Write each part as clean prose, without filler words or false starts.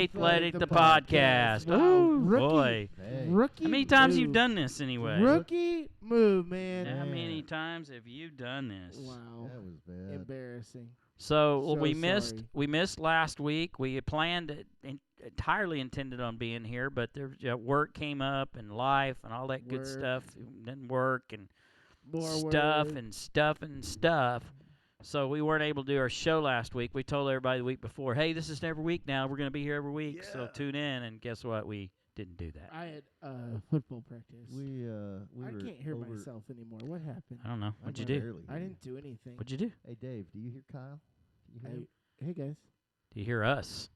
Faithletic The Podcast. Wow. Ooh, Rookie, boy. Rookie How many times move. you done this anyway? Rookie move, man. How many times have you done this? Wow. That was bad. Embarrassing. So we sorry. missed last week. We had planned entirely intended on being here, but there work came up and life and all that good stuff. It didn't work and More stuff work. and stuff and stuff. So we weren't able to do our show last week. We told everybody the week before, hey, this is every week now. We're going to be here every week, so tune in. And guess what? We didn't do that. I had football practice. We I can't hear myself anymore. What happened? I don't know. What'd you do? I didn't do anything. What'd you do? Hey, Dave, do you hear Kyle? Do you hear him? Hey, guys. Do you hear us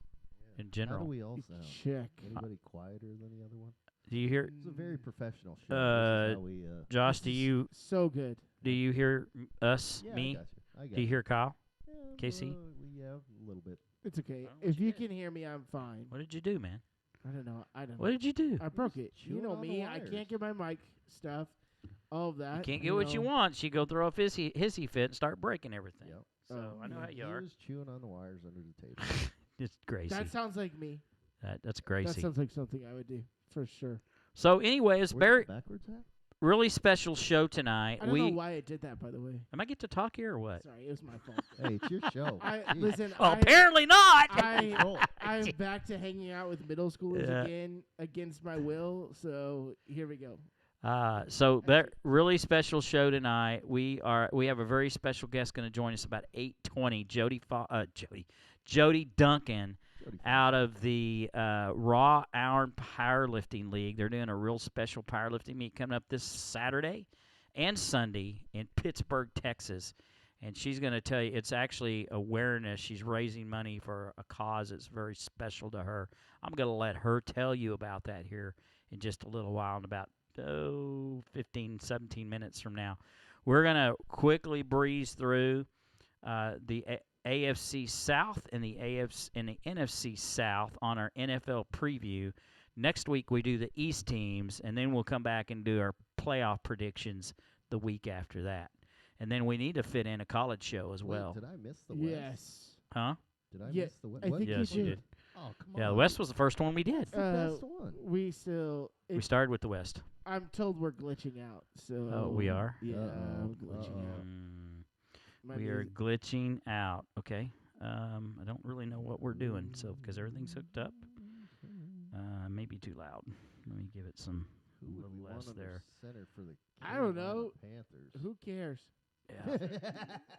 in general? How do we all sound? Check. Anybody quieter than the other one? Do you hear? It's a very professional show. This is how we, Josh, do you So good. hear us? yeah, Me? I got you. Do you hear Kyle? Yeah, Casey? Yeah, a little bit. It's okay. Well, what If you you did? can hear me, I'm fine. What did you do, man? I don't know. What did you do? I broke it. You chewing know on the me. I wires. can't get my mic stuff. All of that. You can't get what you want. She go throw a hissy fit and start breaking everything. Yep. So I know how He you are. was chewing on the wires under the table. It's Gracie. That sounds like me. That's That Gracie. sounds like something I would do for sure. So anyway, it's Where's very the backwards at? really special show tonight. I don't know why I did that, by the way. Am I get to talk here or what? Sorry, it was my fault. Hey, it's your show. Jeez. Listen. Well, apparently not. I'm back to hanging out with middle schoolers Yeah. again against my will. So here we go. So that really special show tonight. We have a very special guest going to join us about 8:20. Jodie Duncan out of the Raw Iron Powerlifting League. They're doing a real special powerlifting meet coming up this Saturday and Sunday in Pittsburgh, Texas. And she's going to tell you it's actually awareness. She's raising money for a cause that's very special to her. I'm going to let her tell you about that here in just a little while, in about 15, 17 minutes from now. We're going to quickly breeze through the AFC South and the NFC South on our NFL preview. Next week we do the East teams, and then we'll come back and do our playoff predictions the week after that. And then we need to fit in a college show as well. Wait, did I miss the West? Yes. Huh? Did I Yeah, miss the West? I think Yes, you you did. did. Oh, come on. Yeah, the West was the first one we did. That's the best one. We still. We started with the West. I'm told we're glitching out. So. Oh, we are? Yeah, Uh-oh. we're glitching out. Might We be- are glitching out. Okay. I don't really know what we're doing, so because everything's hooked up. Maybe too loud. Let me give it some Who would little we less want there. Center for the I don't Carolina know. Panthers. Who cares? Yeah.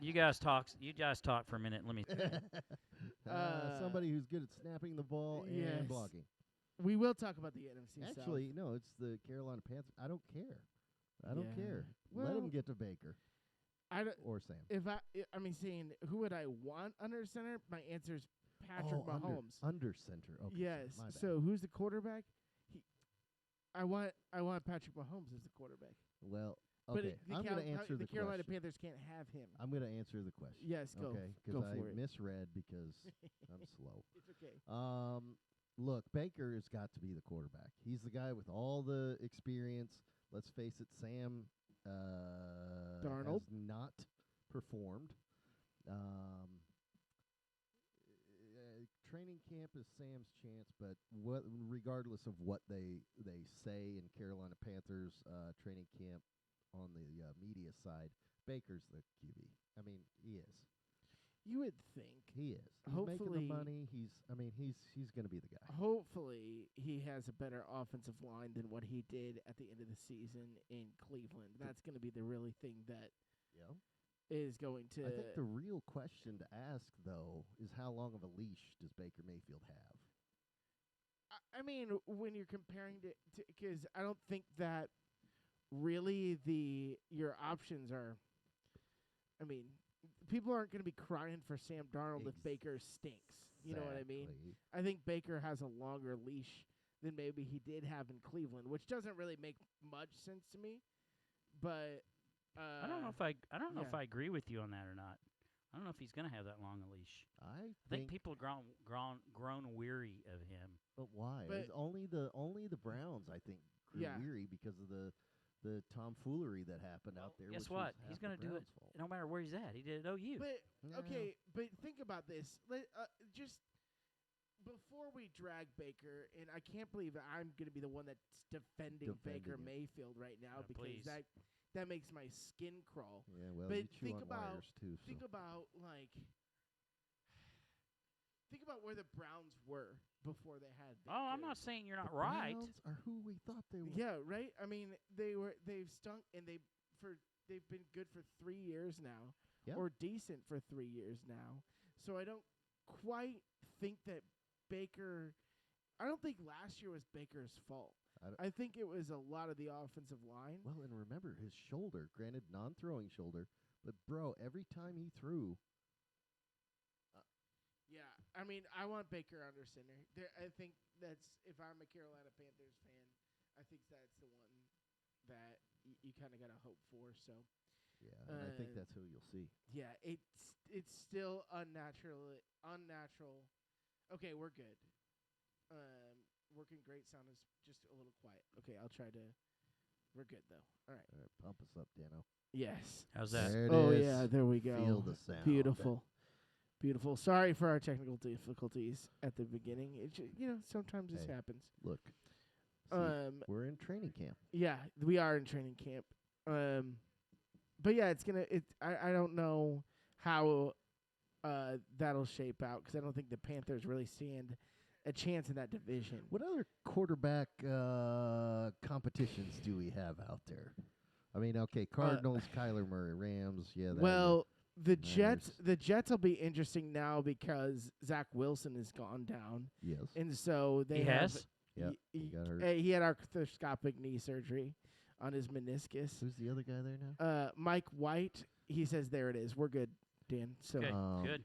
You guys talk for a minute. Let me. Somebody who's good at snapping the ball yes. and blocking. We will talk about the NFC South. Actually, no, it's the Carolina Panthers. I don't care. I don't Yeah. care. Let Well, him get to Baker I don't, or Sam. if I mean, saying who would I want under center? My answer is Patrick Mahomes. Under center. Okay. Yes. My bad. So who's the quarterback? I want Patrick Mahomes as the quarterback. Well, But okay. I'm going to answer the Carolina question. Panthers can't have him. I'm going to answer the question. Yes, go. Okay, Go because I for it. misread because I'm slow. It's okay. Look, Baker has got to be the quarterback. He's the guy with all the experience. Let's face it, Sam Darnold has not performed. Training camp is Sam's chance, but regardless of what they say in Carolina Panthers training camp on the media side, Baker's the QB. I mean, he is. You would think. He is. He's Hopefully- making the money. He's going to be the guy. Hopefully, he has a better offensive line than what he did at the end of the season in Cleveland. That's going to be the really thing that Yeah. is going to. I think the real question to ask, though, is how long of a leash does Baker Mayfield have? I mean, when you're comparing to, because I don't think that really your options are. I mean, people aren't going to be crying for Sam Darnold if Baker stinks. You know what I mean? Exactly. I think Baker has a longer leash than maybe he did have in Cleveland, which doesn't really make much sense to me. But I don't know if I yeah. agree with you on that or not. I don't know if he's going to have that long a leash. I think people have grown weary of him. But why? But- It's only the Browns, I think, grew Yeah. weary because of the tomfoolery that happened out there. Guess which what? was He's half going the to do it Browns' fault. no matter where he's at. He did it at OU. But Yeah. okay, but think about this. before we drag Baker, and I can't believe that I'm going to be the one that's defending Baker Defending it. Mayfield right now because please. that makes my skin crawl. Yeah, well, But you chew think on about- wires too. So. Think about where the Browns were before they had Baker. Oh, I'm not saying you're not The right. Browns are who we thought they were. Yeah, right. I mean, they've stunk, and they've been good for 3 years now, Yeah. or decent for 3 years now. So I don't quite think that Baker. I don't think last year was Baker's fault. I think it was a lot of the offensive line. Well, and remember his shoulder. Granted, non-throwing shoulder, but bro, every time he threw, Yeah, I mean, I want Baker under center. I think that's, if I'm a Carolina Panthers fan, I think that's the one that you kind of got to hope for. So yeah, and I think that's who you'll see. yeah, it's still unnatural. Okay, we're good. Working great. Sound is just a little quiet. Okay, I'll try to. We're good though. All right. All right, pump us up, Dano. Yes. How's that? There it Oh is. yeah, there we go. Feel the sound. Beautiful. Beautiful. Sorry for our technical difficulties at the beginning. Sometimes this Hey. happens. Look, see, we're in training camp. Yeah, we are in training camp. But yeah, I don't know how that'll shape out because I don't think the Panthers really stand a chance in that division. What other quarterback competitions do we have out there? I mean, okay, Cardinals, Kyler Murray, Rams, yeah. The Jets will be interesting now because Zach Wilson has gone down, Yes. and so they He have. has? Yeah, he got hurt. He had arthroscopic knee surgery on his meniscus. Who's the other guy there now? Mike White. He says there it is. We're good, Dan. So Okay, good.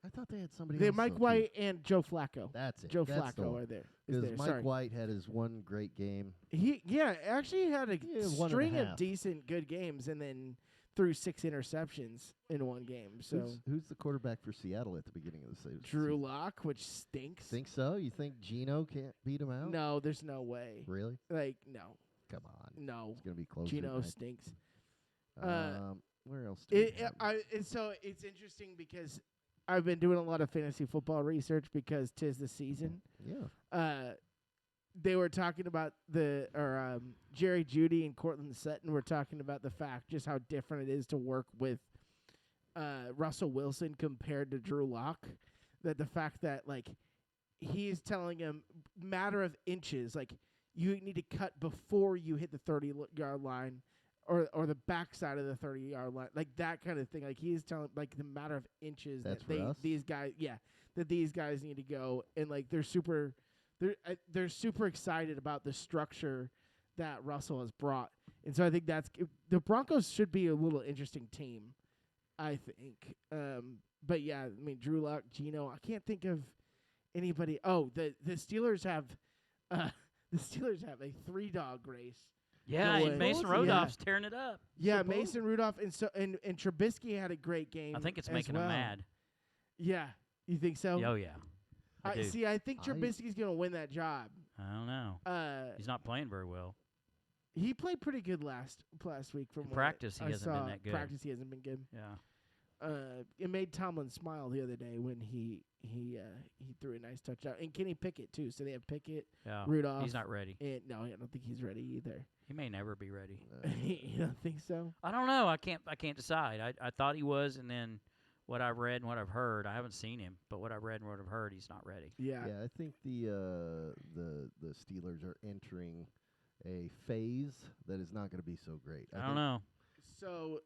I thought they had somebody else. Mike though, White and Joe Flacco. That's it. Joe That's the Flacco one. are there. Because Mike Sorry. White had his one great game. He actually had a Yeah, 1.5. string of decent good games and then threw 6 interceptions in one game. So Who's the quarterback for Seattle at the beginning of the season? Drew Lock, which stinks. Think so? You think Geno can't beat him out? No, there's no way. Really? No. Come on. No. It's going to be close. Geno stinks. Where else do we have? So it's interesting because I've been doing a lot of fantasy football research because 'tis the season. Yeah. They were talking about Jerry Jeudy and Cortland Sutton were talking about the fact just how different it is to work with Russell Wilson compared to Drew Lock. That the fact that he's telling him matter of inches, you need to cut before you hit the 30-yard line or the backside of the 30-yard line, that kind of thing. He's telling the matter of inches That's that these guys need to go, and they're super excited about the structure that Russell has brought. And so I think the Broncos should be a little interesting team, I think. But yeah, I mean, Drew Lock, Geno, I can't think of anybody. Oh, the Steelers have a 3-dog race. Yeah, going. and Mason Rudolph's tearing it up. Yeah, Mason Rudolph and Trubisky had a great game. I think it's as making well. him mad. Yeah, you think so? Oh, yeah. I do. I think Trubisky's going to win that job. I don't know. He's not playing very well. He played pretty good last week. From In practice, he I hasn't saw. been that good. Practice, he hasn't been good. Yeah. It made Tomlin smile the other day when he threw a nice touchdown, and Kenny Pickett too. So they have Pickett, Yeah. Rudolph. He's not ready. And no, I don't think he's ready either. He may never be ready. You don't think so? I don't know. I can't decide. I thought he was, and then what I've read and what I've heard, I haven't seen him, but what I've read and what I've heard, he's not ready. Yeah. Yeah, I think the Steelers are entering a phase that is not going to be so great. I don't know. So,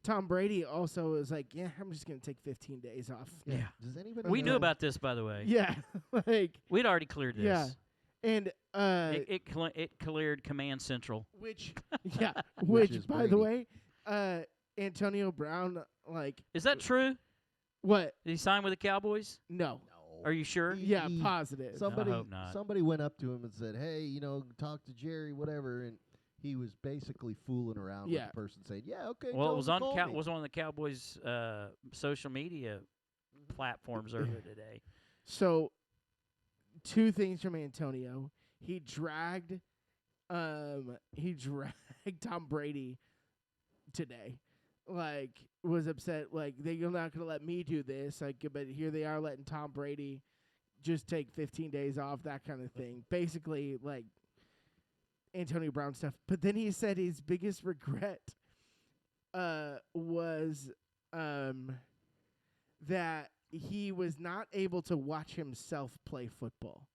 Tom Brady also is like, yeah, I'm just gonna take 15 days off. Yeah. Does anybody? We know? knew about this, by the way. Yeah, We'd already cleared this. Yeah. And It cleared Command Central. which Which is by the Brady. way, Antonio Brown, Is that true? what? Did he sign with the Cowboys? No. No. Are you sure? Yeah, He- positive. Somebody, I hope not. somebody went up to him and said, "Hey, talk to Jerry, whatever," and he was basically fooling around with Yeah. the person, saying, "Yeah, okay." Well, tell it was him on to call me." was on the Cowboys' social media platforms earlier today. So, 2 things from Antonio. He dragged Tom Brady today. like was upset. Like they're not going to let me do this. Like, but here they are letting Tom Brady just take 15 days off, that kind of thing. Basically, like Antonio Brown stuff. But then he said his biggest regret was that he was not able to watch himself play football.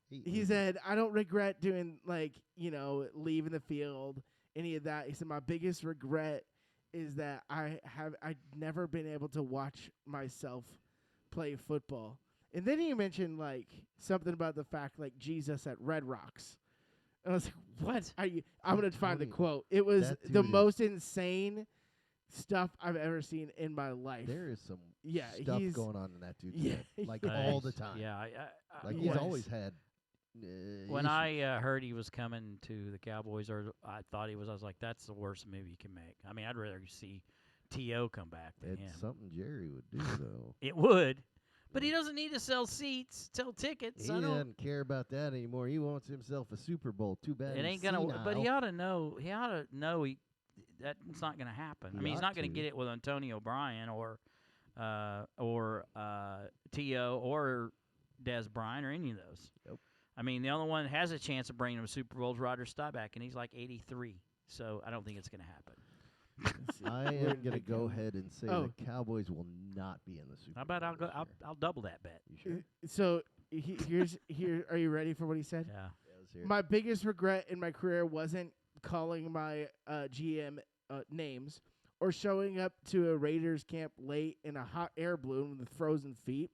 He said, I don't regret doing, like, leaving the field, any of that. He said, my biggest regret is that I'd never been able to watch myself play football. And then he mentioned, like, something about the fact, like, Jesus at Red Rocks. And I was like, what? I'm going to find the quote. It was the most insane stuff I've ever seen in my life. There is some stuff going on in that dude's head, like all the time. Yeah, like he's always had. When I heard he was coming to the Cowboys, or I thought he was, I was like, that's the worst move you can make. I mean, I'd rather see T.O. come back than him. It's something Jerry would do, though. It would. But he doesn't need to sell seats, sell tickets. He doesn't care about that anymore. He wants himself a Super Bowl. Too bad. It ain't gonna. But he ought to know. He ought to know that's not gonna happen. I mean, he's not gonna get it with Antonio Bryan or T.O. or Des Bryant or any of those. Nope. I mean, the only one that has a chance of bringing him a Super Bowl is Roger Staubach, and he's like 83. So I don't think it's gonna happen. I am going to go ahead and say the Cowboys will not be in the Super Bowl. How about I'll double that bet. You sure? So here. Are you ready for what he said? Yeah. Let's hear it. My biggest regret in my career wasn't calling my GM names or showing up to a Raiders camp late in a hot air balloon with frozen feet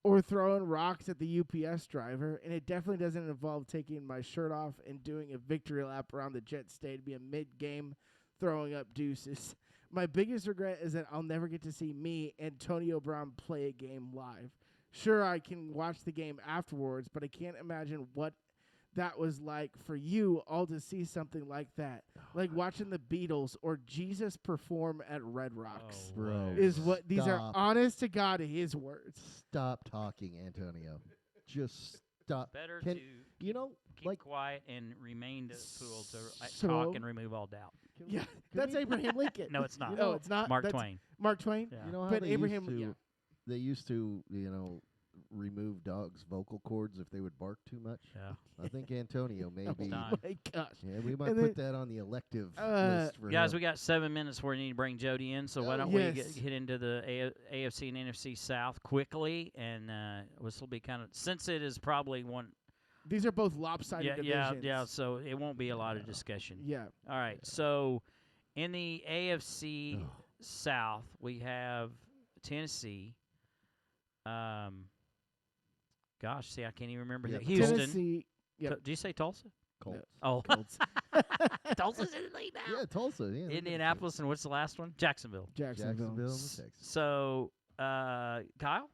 or throwing rocks at the UPS driver. And it definitely doesn't involve taking my shirt off and doing a victory lap around the Jet Stadium mid-game throwing up deuces. My biggest regret is that I'll never get to see me, Antonio Brown, play a game live. Sure, I can watch the game afterwards, but I can't imagine what that was like for you all to see something like that. Like watching the Beatles or Jesus perform at Red Rocks. Bro, is what these are honest to God his words. Stop talking, Antonio. Just stop. Better to keep quiet and remain cool to talk and remove all doubt. Yeah, that's Abraham Lincoln. No, it's not. No, it's not. Mark Twain. Mark Twain. Yeah. You know how but they Abraham, they used to, remove dogs' vocal cords if they would bark too much. Yeah. I think Antonio maybe. Oh my gosh. Yeah, we might put that on the elective list for guys, him. we got 7 minutes before we need to bring Jodie in, so why don't we hit into the AFC and NFC South quickly, and this will be kind of, since it is probably one. These are both lopsided divisions. Yeah, so it won't be a lot of discussion. Yeah. All right, so in the AFC South, we have Tennessee. Gosh, see, I can't even remember. Houston. Tennessee. Yep. Did you say Tulsa? Colts. Oh, Tulsa's in the lead now. Yeah, Tulsa. Yeah, Indianapolis, and what's the last one? Jacksonville. Jacksonville, Texas. So, Kyle?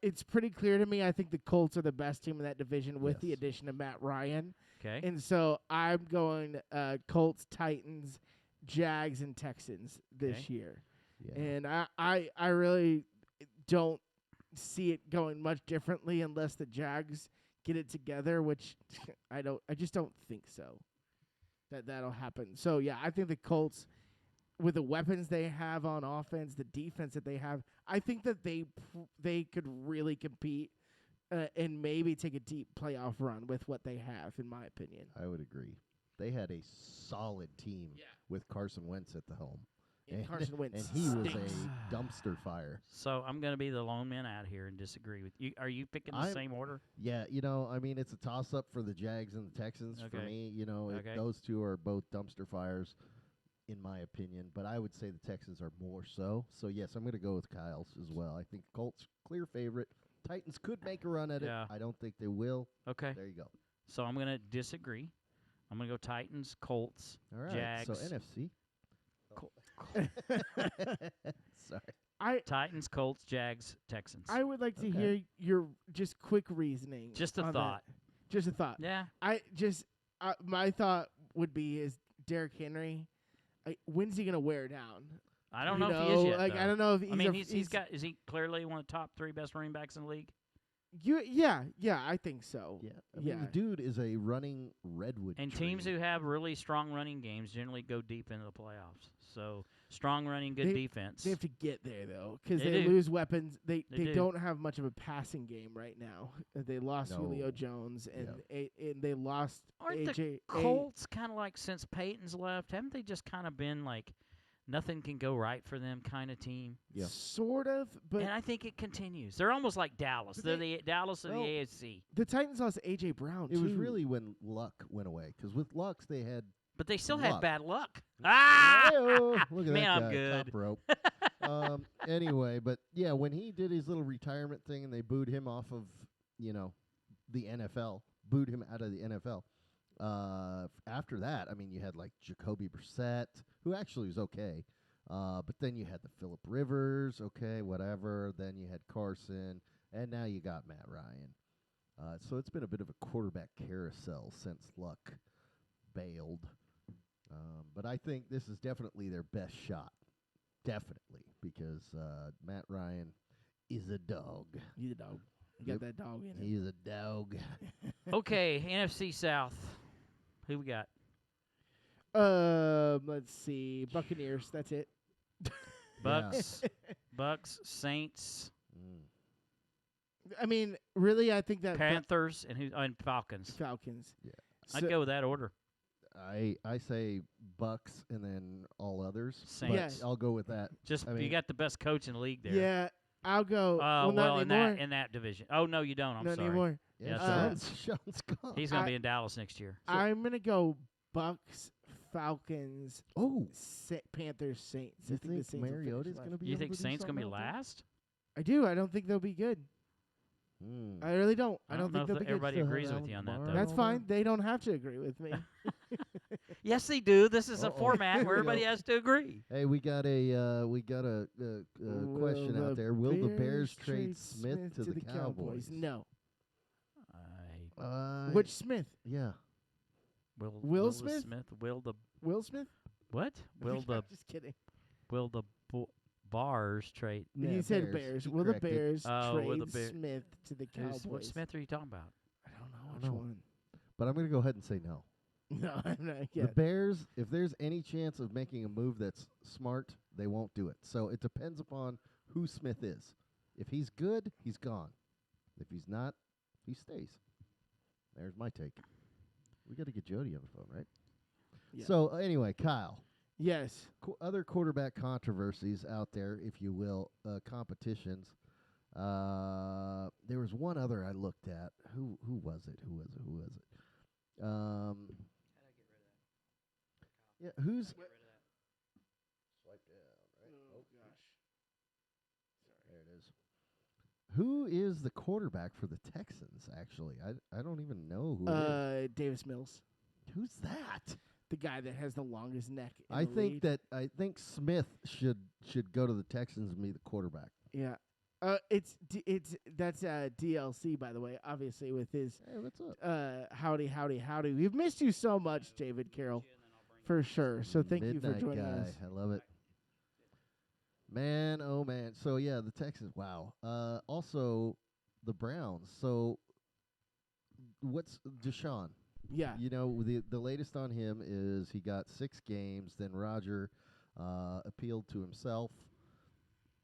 It's pretty clear to me. I think the Colts are the best team in that division with the addition of Matt Ryan. Okay. And so I'm going Colts, Titans, Jags, and Texans this year. Yeah. And I really don't see it going much differently unless the Jags get it together, which I just don't think so. That'll happen. So yeah, I think the Colts, with the weapons they have on offense, the defense that they have, I think that they could really compete and maybe take a deep playoff run with what they have, in my opinion. I would agree. They had a solid team with Carson Wentz at the helm. And Carson Wentz and he was stinks. a dumpster fire. So I'm going to be the lone man out here and disagree with you. Are you picking the same order? Yeah, I mean, it's a toss-up for the Jags and the Texans. For me, those two are both dumpster fires, in my opinion. But I would say the Texans are more so. So, yes, I'm going to go with Kyle's as well. I think Colts, clear favorite. Titans could make a run at it. I don't think they will. Okay. There you go. So I'm going to disagree. I'm going to go Titans, Colts, all right, Jags. So NFC. Sorry. Titans, Colts, Jags, Texans. I would like to hear your just quick reasoning. Just a thought. Just a thought. Yeah. My thought would be is Derrick Henry. When's he gonna wear down? I don't know if he is yet. I don't know if he's. Is he clearly one of the top 3 best running backs in the league? Yeah, I think so. Yeah, I mean, Yeah. the dude is a running redwood And tree. teams who have really strong running games generally go deep into the playoffs. So strong running, good They- defense. They have to get there though, because They they do. lose weapons. They do. don't have much of a passing game right now. They lost Julio No. Jones and and they lost Aren't AJ. the Colts kind of like since Peyton's left? Haven't they just kind of been like nothing can go right for them kind of team? Yeah. Sort of, but And I think it continues. They're almost like Dallas. But They're they- the Dallas of well, the AFC. the Titans lost AJ Brown. It was too. really when Luck went away, because with Lux they had. But they still Luck. had bad luck. Ah! Hey-o, look at Man, that I'm guy, good. top rope. Anyway, but yeah, when he did his little retirement thing and they booed him off of, the NFL, booed him out of the NFL. After that, I mean, you had like Jacoby Brissett, who actually was okay. But then you had the Phillip Rivers, okay, whatever. Then you had Carson, and now you got Matt Ryan. So it's been a bit of a quarterback carousel since Luck bailed. But I think this is definitely their best shot. Definitely. Because Matt Ryan is a dog. He's a dog. You Yep. got that dog in it. He's a dog. Okay, NFC South. Who we got? Let's see. Buccaneers. That's it. Bucks, Bucks, Saints, Mm. I mean, really, I think that Panthers, and Falcons. Falcons. Yeah. I'd go with that order. I say Bucks and then all others. Saints. Yes. I'll go with that. Just I you mean- got the best coach in the league there. Yeah, I'll go. Well, not in anymore. that division. Oh no, you don't. I'm not sorry. anymore. Yeah, Sean's gone. He's going I- to be in Dallas next year. I'm gonna go Bucks, Falcons, Oh, Panthers, Saints. you I think the think Saints will finish Mariota's last. going to be? You able think to do Saints going to be something out there? last? I do. I don't think they'll be good. Mm. I really don't. I I don't know think they'll if be good. everybody Still have agrees with Alvin you on that, Kamara though. and That's all fine. that? They don't have to agree with me. Yes, they do. This is a Uh-oh. format where Here we everybody go. has to agree. Hey, we got a question Will out the there. Will the Bears trade trade Smith to the Cowboys? No. I, Which Smith? Yeah. Will the Smith? Will the Will Smith? what? Will the Just kidding. Bars trade? Yeah, he said Bears. Bears. He Will the corrected. Bears Oh, trade will the Bear- Smith to the Cowboys? What Smith are you talking about? I don't know I which don't know. one. But I'm going to go ahead and say no. No, I'm not The yet. Bears, if there's any chance of making a move that's smart, they won't do it. So it depends upon who Smith is. If he's good, he's gone. If he's not, he stays. There's my take. We got to get Jody on the phone, right? Yeah. So anyway, Kyle, Yes. other quarterback controversies out there, if you will, competitions. There was one other I looked at. Who was it? Yeah, who's swipe down, right? Oh gosh. There it is. Who is the quarterback for the Texans? Actually, I don't even know who it is. Davis Mills, Who's that? the guy that has the longest neck. In I the think league. I think Smith should go to the Texans and be the quarterback. Yeah. That's DLC, by the way. Obviously, with his Hey, what's up? howdy. We've missed you so much, David Carroll, for sure. So thank you Midnight for joining guy. us. I love it. Man, oh man. So yeah, the Texans. Wow. Also the Browns. So what's Deshaun? Yeah. You know, the latest on him is he got 6 games. Then Roger appealed to himself,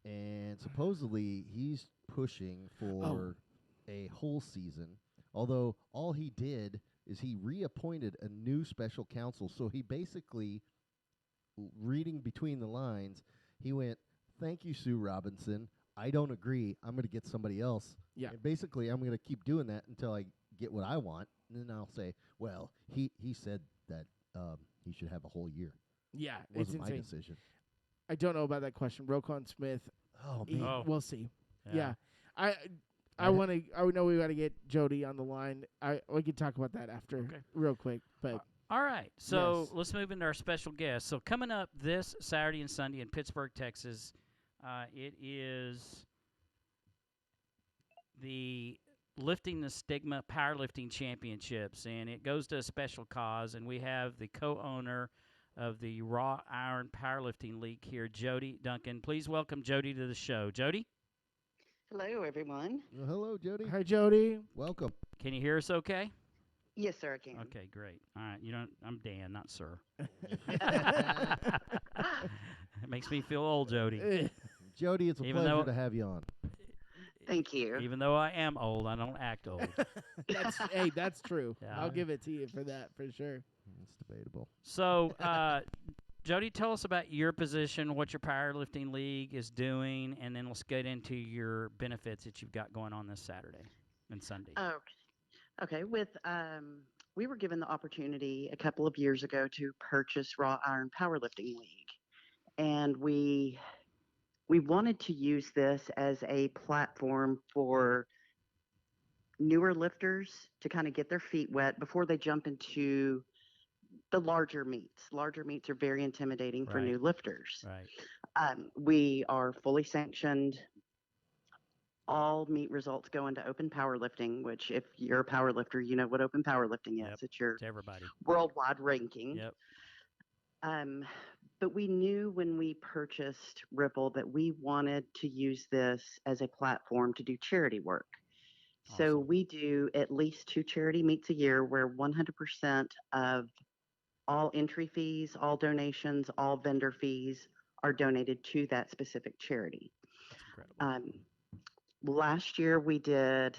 and supposedly he's pushing for a whole season. Although all he did is he reappointed a new special counsel. So he basically, reading between the lines, he went, "Thank you, Sue Robinson. I don't agree. I'm going to get somebody else." Yeah. And basically, I'm going to keep doing that until I get what I want. And then I'll say, well, he said that he should have a whole year. Yeah. It It's wasn't my insane. decision. I don't know about that question. Roquan Smith. Oh, he- man. Oh. We'll see. Yeah. Yeah. I want to. I know we got to get Jody on the line. We can talk about that after, Okay. real quick. But All right, so Yes. let's move into our special guest. So coming up this Saturday and Sunday in Pittsburgh, Texas, it is the Lifting the Stigma Powerlifting Championships, and it goes to a special cause. And we have the co-owner of the Raw Iron Powerlifting League here, Jodie Duncan. Please welcome Jodie to the show. Jodie? Hello, everyone. Well, hello, Jody. Hi, Jody. Welcome. Can you hear us okay? Yes, sir, I can. Okay, great. All right, you don't. I'm Dan, not sir. It makes me feel old, Jody. Jody, it's a Even pleasure though- to have you on. Thank you. Even though I am old, I don't act old. Hey, that's true. Yeah. I'll give it to you for that, for sure. It's debatable. So, Jody, tell us about your position, what your powerlifting league is doing, and then let's get into your benefits that you've got going on this Saturday and Sunday. Okay. We were given the opportunity a couple of years ago to purchase Raw Iron Powerlifting League, and we wanted to use this as a platform for newer lifters to kind of get their feet wet before they jump into the larger meets. Larger meets are very intimidating for Right. new lifters. Right. We are fully sanctioned. All meet results go into open powerlifting, which if you're a powerlifter, you know what open powerlifting is. Yep. It's your To everybody. worldwide ranking. Yep. But we knew when we purchased RIPL that we wanted to use this as a platform to do charity work. So Awesome. we do at least 2 charity meets a year where 100% of all entry fees, all donations, all vendor fees are donated to that specific charity. That's incredible. Last year we did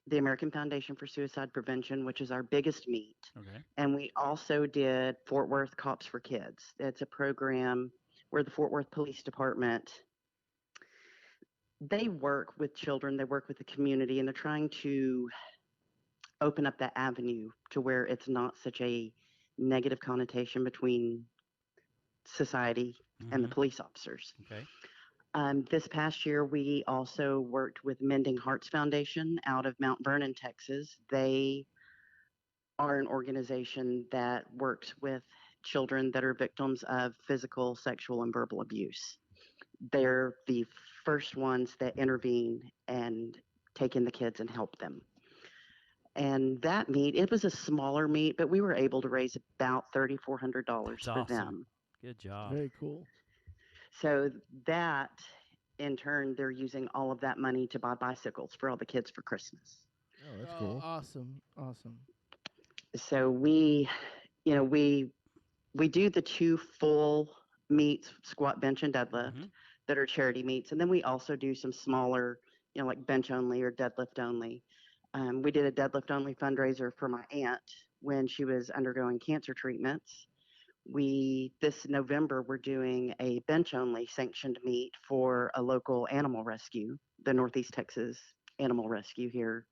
the American Foundation for Suicide Prevention, which is our biggest meet. Okay. And we also did Fort Worth Cops for Kids. It's a program where the Fort Worth Police Department, they work with children, they work with the community, and they're trying to open up that avenue to where it's not such a negative connotation between society and the Mhm. police officers. Okay. This past year, we also worked with Mending Hearts Foundation out of Mount Vernon, Texas. They are an organization that works with children that are victims of physical, sexual, and verbal abuse. They're the first ones that intervene and take in the kids and help them. And that meet, it was a smaller meet, but we were able to raise about $3,400 That's for awesome. them. Good job. Very cool. So that, in turn, they're using all of that money to buy bicycles for all the kids for Christmas. Oh, that's cool. Awesome. Awesome. So we do the 2 full meets, squat, bench, and deadlift, Mhm. that are charity meets, and then we also do some smaller, like bench only or deadlift only. We did a deadlift only fundraiser for my aunt when she was undergoing cancer treatments. This November, we're doing a bench only sanctioned meet for a local animal rescue, the Northeast Texas Animal Rescue here.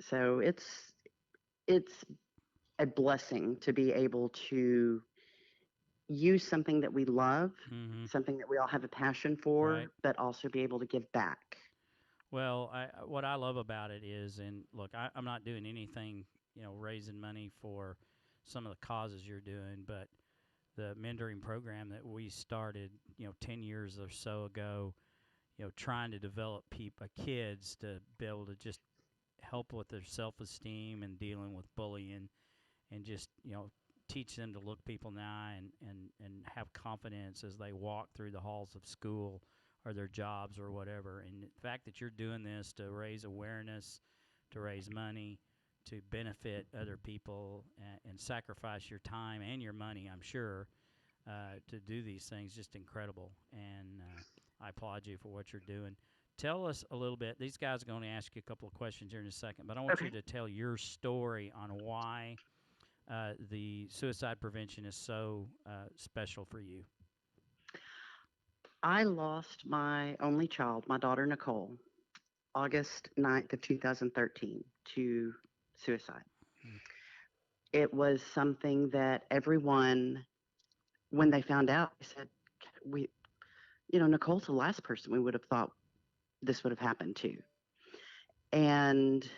So it's a blessing to be able to use something that we love, Mhm. something that we all have a passion for, Right. but also be able to give back. Well, what I love about it is, and look, I'm not doing anything, raising money for some of the causes you're doing, but the mentoring program that we started, 10 years or so ago, trying to develop kids to be able to just help with their self-esteem and dealing with bullying, and just teach them to look people in the eye and have confidence as they walk through the halls of school or their jobs or whatever. And the fact that you're doing this to raise awareness, to raise money, to benefit other people, and sacrifice your time and your money, I'm sure, to do these things, just incredible. And I applaud you for what you're doing. Tell us a little bit. These guys are going to ask you a couple of questions here in a second, but I want Okay. you to tell your story on why the suicide prevention is so special for you. I lost my only child, my daughter Nicole, August 9th of 2013 to suicide. Mm. It was something that everyone, when they found out, they said, we, Nicole's the last person we would have thought this would have happened to. And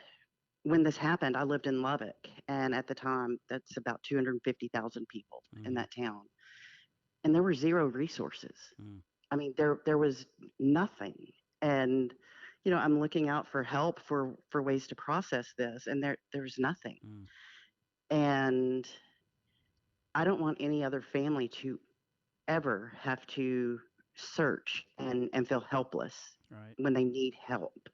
when this happened, I lived in Lubbock, and at the time, that's about 250,000 people in that town, and there were zero resources. Mm. I mean, there was nothing, and I'm looking out for help for ways to process this, and there's nothing. Mm. And I don't want any other family to ever have to search and feel helpless Right. when they need help.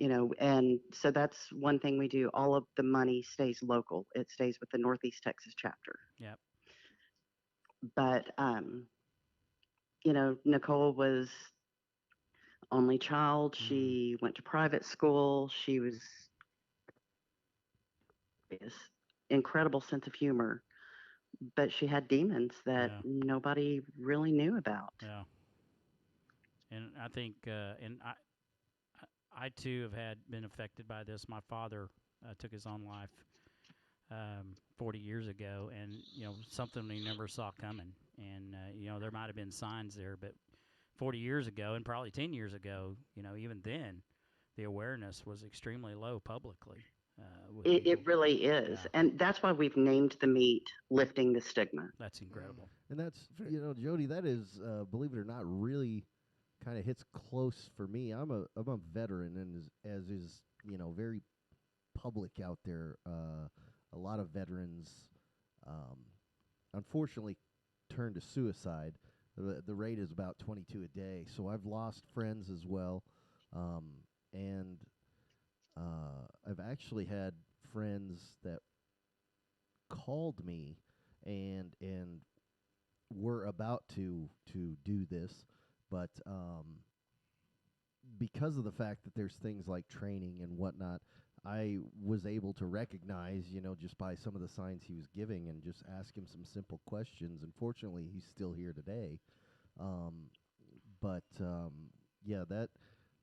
And so that's one thing we do. All of the money stays local. It stays with the Northeast Texas chapter. Yep. But Nicole was only child. Mm-hmm. She went to private school. She was this incredible sense of humor, but she had demons that Yeah. nobody really knew about. Yeah. And I think, I too have been affected by this. My father took his own life 40 years ago, and something he never saw coming. And there might have been signs there, but 40 years ago, and probably 10 years ago, even then, the awareness was extremely low publicly with people. It really is. Yeah. And that's why we've named the meet Lifting the Stigma. That's incredible. And that's, Jody, that is, believe it or not, really kind of hits close for me. I'm a veteran, and as is, very public out there. A lot of veterans, um, unfortunately, turn to suicide. The rate is about 22 a day. So I've lost friends as well, and I've actually had friends that called me and were about to do this, but because of the fact that there's things like training and whatnot, I was able to recognize, just by some of the signs he was giving and just ask him some simple questions. Unfortunately, he's still here today. But yeah,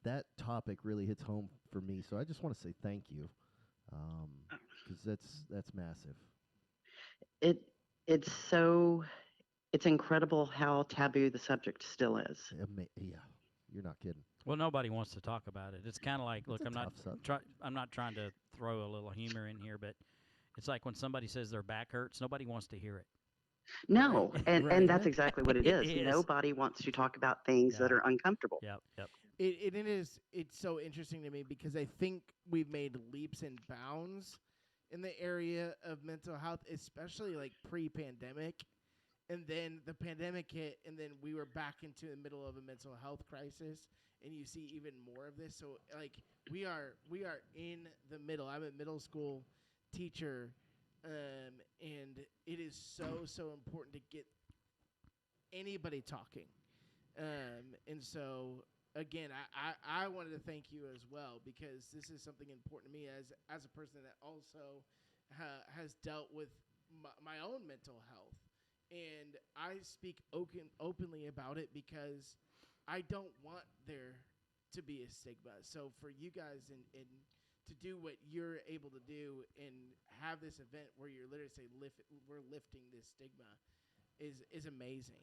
that topic really hits home for me. So I just want to say thank you, because that's massive. It it's incredible how taboo the subject still is. Yeah, you're not kidding. Well, nobody wants to talk about it. It's kind of like, look, It's a I'm tough subject. not trying to throw a little humor in here, but it's like when somebody says their back hurts, nobody wants to hear it. No, and Right. and that's exactly what it It is. is. Nobody wants to talk about things that Yeah. are uncomfortable. Yep. Yep. It's so interesting to me because I think we've made leaps and bounds in the area of mental health, especially like pre-pandemic. And then the pandemic hit, and then we were back into the middle of a mental health crisis, and you see even more of this. So like we are in the middle. I'm a middle school teacher, and it is so important to get anybody talking. And so again, I wanted to thank you as well, because this is something important to me as a person that also has dealt with my own mental health. And I speak openly about it because I don't want there to be a stigma. So for you guys and to do what you're able to do and have this event where you're literally saying we're lifting this stigma is amazing.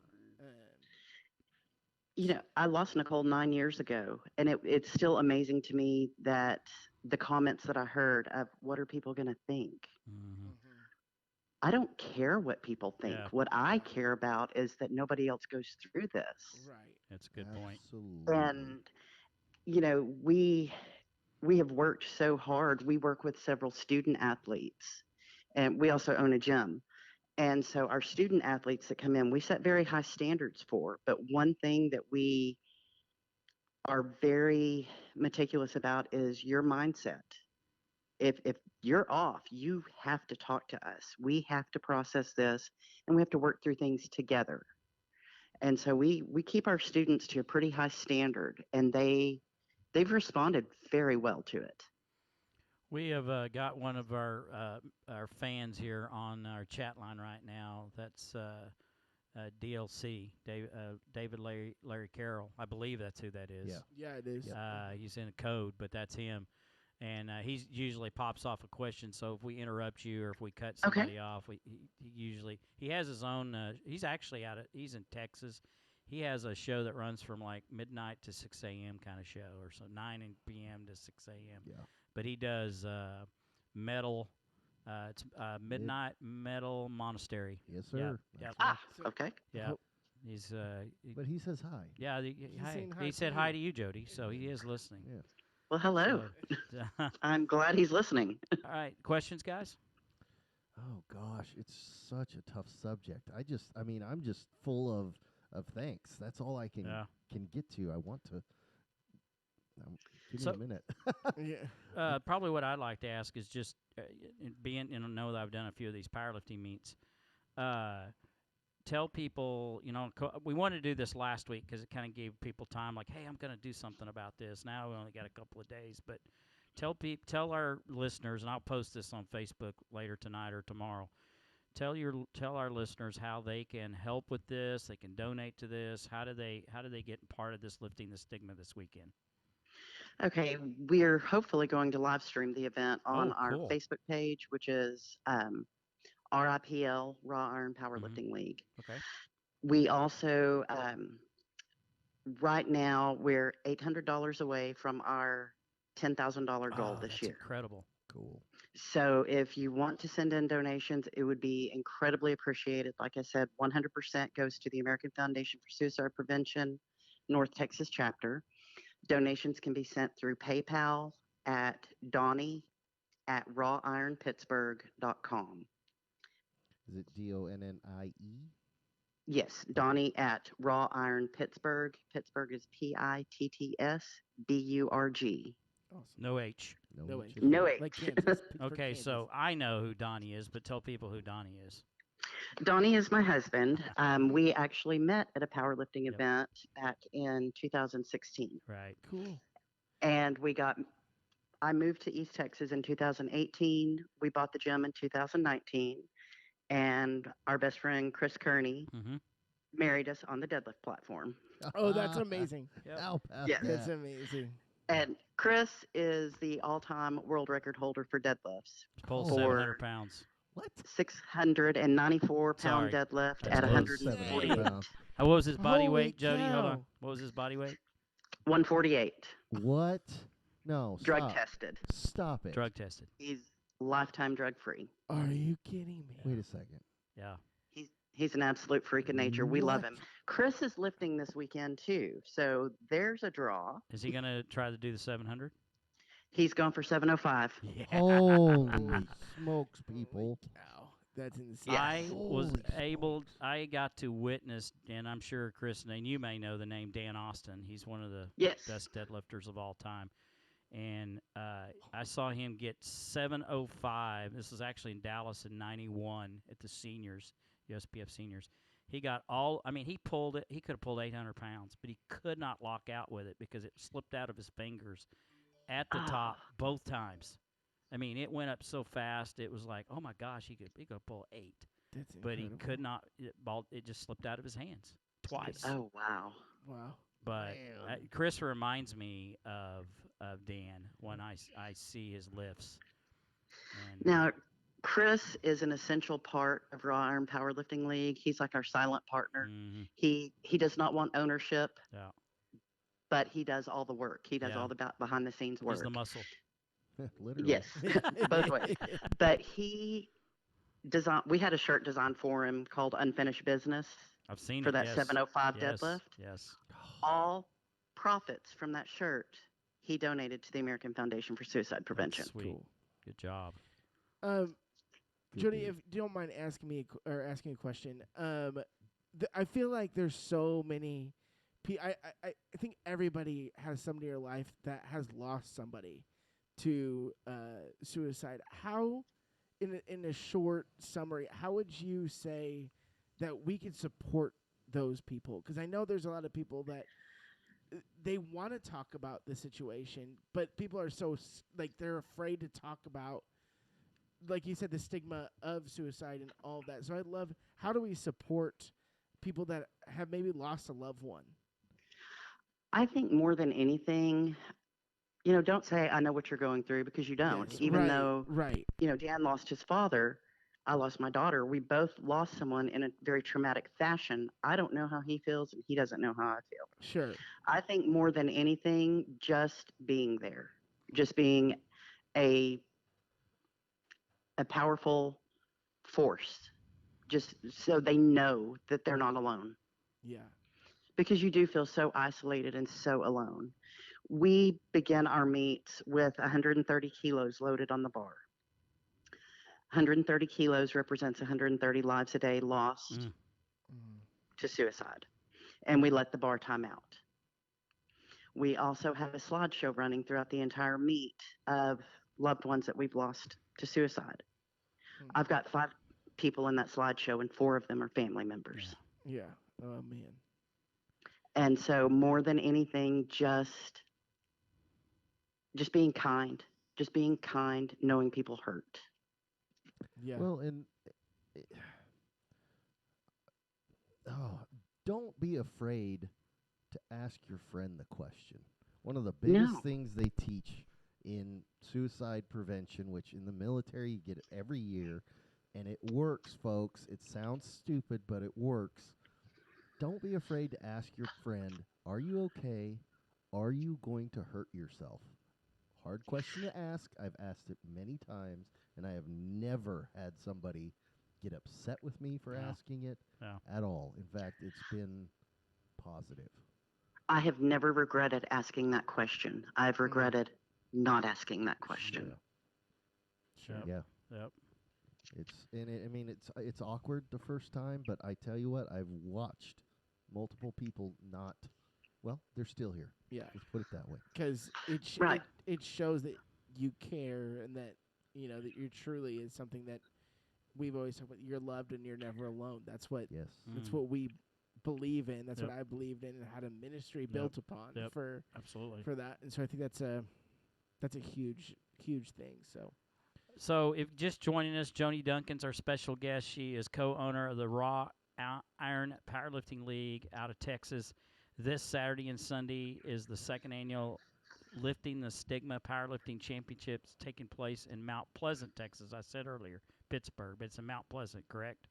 I lost Nicole 9 years ago, and it's still amazing to me that the comments that I heard of what are people going to think. Mm-hmm. I don't care what people think. Yeah. What I care about is that nobody else goes through this. Right. That's a good point. Absolutely. And we have worked so hard. We work with several student athletes, and we also own a gym. And so our student athletes that come in, we set very high standards for. But one thing that we are very meticulous about is your mindset. If you're off, you have to talk to us. We have to process this, and we have to work through things together. And so we keep our students to a pretty high standard, and they've responded very well to it. We have got one of our fans here on our chat line right now. That's DLC, David Larry Carroll. I believe that's who that is. Yeah. Yeah, it is. He's in a code, but that's him. And he usually pops off a question. So if we interrupt you or if we cut somebody off, he has his own. He's actually he's in Texas. He has a show that runs from like midnight to 6 a.m. kind of show, or so 9 p.m. to 6 a.m. Yeah. But he does metal. It's Midnight Metal Monastery. Yes, sir. Yep. Okay. Yeah. He's But he says hi. yeah. saying hi He to said you. hi to you, Jody. So he is listening. Yeah. Well, hello. So, I'm glad he's listening. all right, questions, guys? Oh gosh, it's such a tough subject. I'm just full of thanks. That's all I can get to. I want to. Give me a minute. Yeah. Probably what I'd like to ask is just being, know that I've done a few of these powerlifting meets. Tell people, we wanted to do this last week because it kind of gave people time. Like, hey, I'm going to do something about this. Now we only got a couple of days, but tell our listeners, and I'll post this on Facebook later tonight or tomorrow. Tell our listeners how they can help with this. They can donate to this. How do they get part of this Lifting the Stigma this weekend? Okay, we're hopefully going to live stream the event on our cool. Facebook page, which is RIPL, Raw Iron Powerlifting League. Okay. We also, right now, we're $800 away from our $10,000 goal this year. That's incredible. Cool. So if you want to send in donations, it would be incredibly appreciated. Like I said, 100% goes to the American Foundation for Suicide Prevention, North Texas chapter. Donations can be sent through PayPal at Donnie@rawironpittsburgh.com. Is it DONNIE? Yes, Donnie at Raw Iron Pittsburgh. Pittsburgh is PITTSBURG. Awesome. No H. No H. No H. Like Kansas. Pittsburgh, Okay, Kansas. so I know who Donnie is, but tell people who Donnie is. Donnie is my husband. We actually met at a powerlifting event back in 2016. Right. Cool. And I moved to East Texas in 2018. We bought the gym in 2019. And our best friend, Chris Kearney, married us on the deadlift platform. Oh, that's amazing. How about Yes. That's that? amazing. And Chris is the all-time world record holder for deadlifts. Pull For 700 pounds. What? 694-pound Sorry. deadlift That's at close. 148. pounds. What was his body Holy weight, Jody? Hold cow. on. What was his body weight? 148. What? No. Drug stop. tested. Stop it. Drug tested. He's lifetime drug-free. Are you kidding me? Wait a second. Yeah. He's an absolute freak of nature. We love What? him. Chris is lifting this weekend, too. So there's a draw. Is he going to try to do the 700? He's going for 705. Yeah. Holy smokes, people. Wow. That's insane. Yes. I was Holy able, I got to witness, and I'm sure Chris, and you may know the name Dan Austin. He's one of the Yes. best deadlifters of all time. And I saw him get 705. This was actually in Dallas in 91 at the seniors, USPF seniors. He got he pulled it. He could have pulled 800 pounds, but he could not lock out with it because it slipped out of his fingers at the top both times. I mean, it went up so fast. It was like, oh my gosh, he could pull 8. That's But he incredible. could not. It just slipped out of his hands twice. Oh, wow. Wow. But Man. Chris reminds me of Dan when I see his lifts. And, Now, Chris is an essential part of Raw Iron Powerlifting League. He's like our silent partner. He does not want ownership, yeah, but he does all the work. He does Yeah. all the behind-the-scenes work. he's the muscle. Literally. Yes, both ways. But we had a shirt designed for him called Unfinished Business I've seen for it. that yes. 705 yes. deadlift. Yes. All profits from that shirt he donated to the American Foundation for Suicide Prevention. That's sweet. Cool. Good job. Jody, dude. if you don't mind asking me asking a question, I feel like there's so many. I think everybody has somebody in their life that has lost somebody to suicide. How, in a short summary, how would you say that we can support those people? Because I know there's a lot of people that they want to talk about the situation, but people are so they're afraid to talk about, like you said, the stigma of suicide and all of that. So I'd love, how do we support people that have maybe lost a loved one? I think more than anything, don't say, I know what you're going through, because you don't. Yes, Even right, though, right. Dan lost his father, I lost my daughter. We both lost someone in a very traumatic fashion. I don't know how he feels, and he doesn't know how I feel. Sure. I think more than anything, just being there, just being a powerful force, just so they know that they're not alone. Yeah. Because you do feel so isolated and so alone. We begin our meets with 130 kilos loaded on the bar. 130 kilos represents 130 lives a day lost to suicide. and we let the bar time out. We also have a slideshow running throughout the entire meet of loved ones that we've lost to suicide. I've got 5 people in that slideshow, and 4 of them are family members. Yeah. Oh, man. And so more than anything, just being kind, knowing people hurt. Yeah. Well, and don't be afraid to ask your friend the question. One of the biggest things they teach in suicide prevention, which in the military you get it every year, and it works, folks. It sounds stupid, but it works. Don't be afraid to ask your friend, are you okay? Are you going to hurt yourself? Hard question to ask. I've asked it many times, and I have never had somebody get upset with me for asking it at all. In fact, it's been positive. I have never regretted asking that question. I've regretted not asking that question. Sure. Yeah. Yep. It's awkward the first time, but I tell you what, I've watched multiple people not. Well, they're still here. Yeah. Let's put it that way. Because it shows that you care and that, that you're truly is something that we've always talked about. You're loved and you're never alone. That's what that's what we believe in. That's what I believed in and had a ministry built upon for that. And so I think that's a huge thing. So if just joining us, Jodie Duncan's our special guest. She is co-owner of the Raw Iron Powerlifting League out of Texas. This Saturday and Sunday is the 2nd annual Lifting the Stigma Powerlifting Championships taking place in Mount Pleasant, Texas. I said earlier, Pittsburgh, but it's in Mount Pleasant, correct?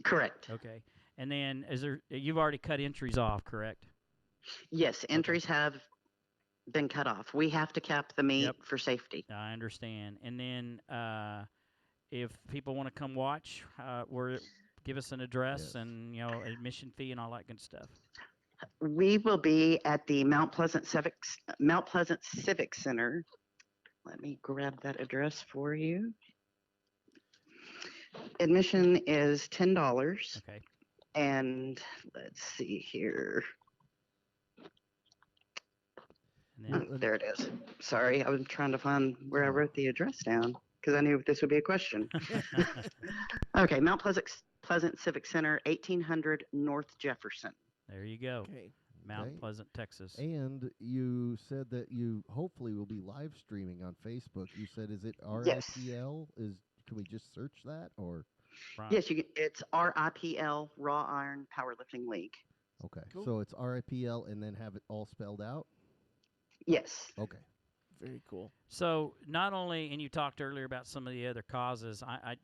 Correct. Okay. And then you've already cut entries off, correct? Yes, entries have been cut off. We have to cap the meet for safety. I understand. And then if people want to come watch, give us an address and admission fee and all that good stuff. We will be at the Mount Pleasant Civic Center. Let me grab that address for you. Admission is $10. Okay. And let's see here. There it is. Sorry, I was trying to find where I wrote the address down because I knew this would be a question. Okay, Mount Pleasant Civic Center, 1800 North Jefferson. There you go. Okay. Mount Pleasant, Texas. And you said that you hopefully will be live streaming on Facebook. You said, is it RIPL? Yes. Can we just search that or? Right. Yes, it's RIPL, Raw Iron Powerlifting League. Okay, Cool. so it's RIPL and then have it all spelled out? Yes. Okay. Very cool. So not only, and you talked earlier about some of the other causes. I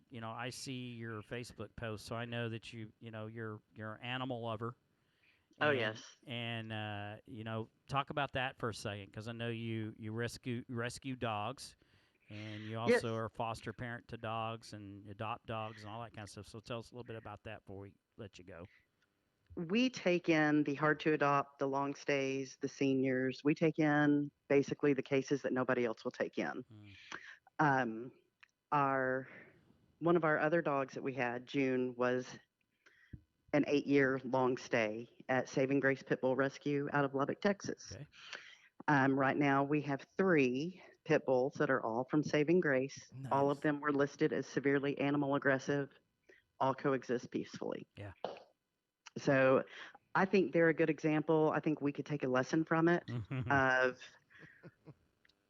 see your Facebook post, so I know that you're an animal lover. Oh, yes. And talk about that for a second, because I know you rescue dogs, and you also are a foster parent to dogs and adopt dogs and all that kind of stuff. So tell us a little bit about that before we let you go. We take in the hard to adopt, the long stays, the seniors. We take in basically the cases that nobody else will take in. One of our other dogs that we had, June, was an 8-year long stay at Saving Grace Pit Bull Rescue out of Lubbock, Texas. Okay. Right now we have 3 pit bulls that are all from Saving Grace. Nice. All of them were listed as severely animal aggressive. All coexist peacefully. Yeah. So I think they're a good example. I think we could take a lesson from it of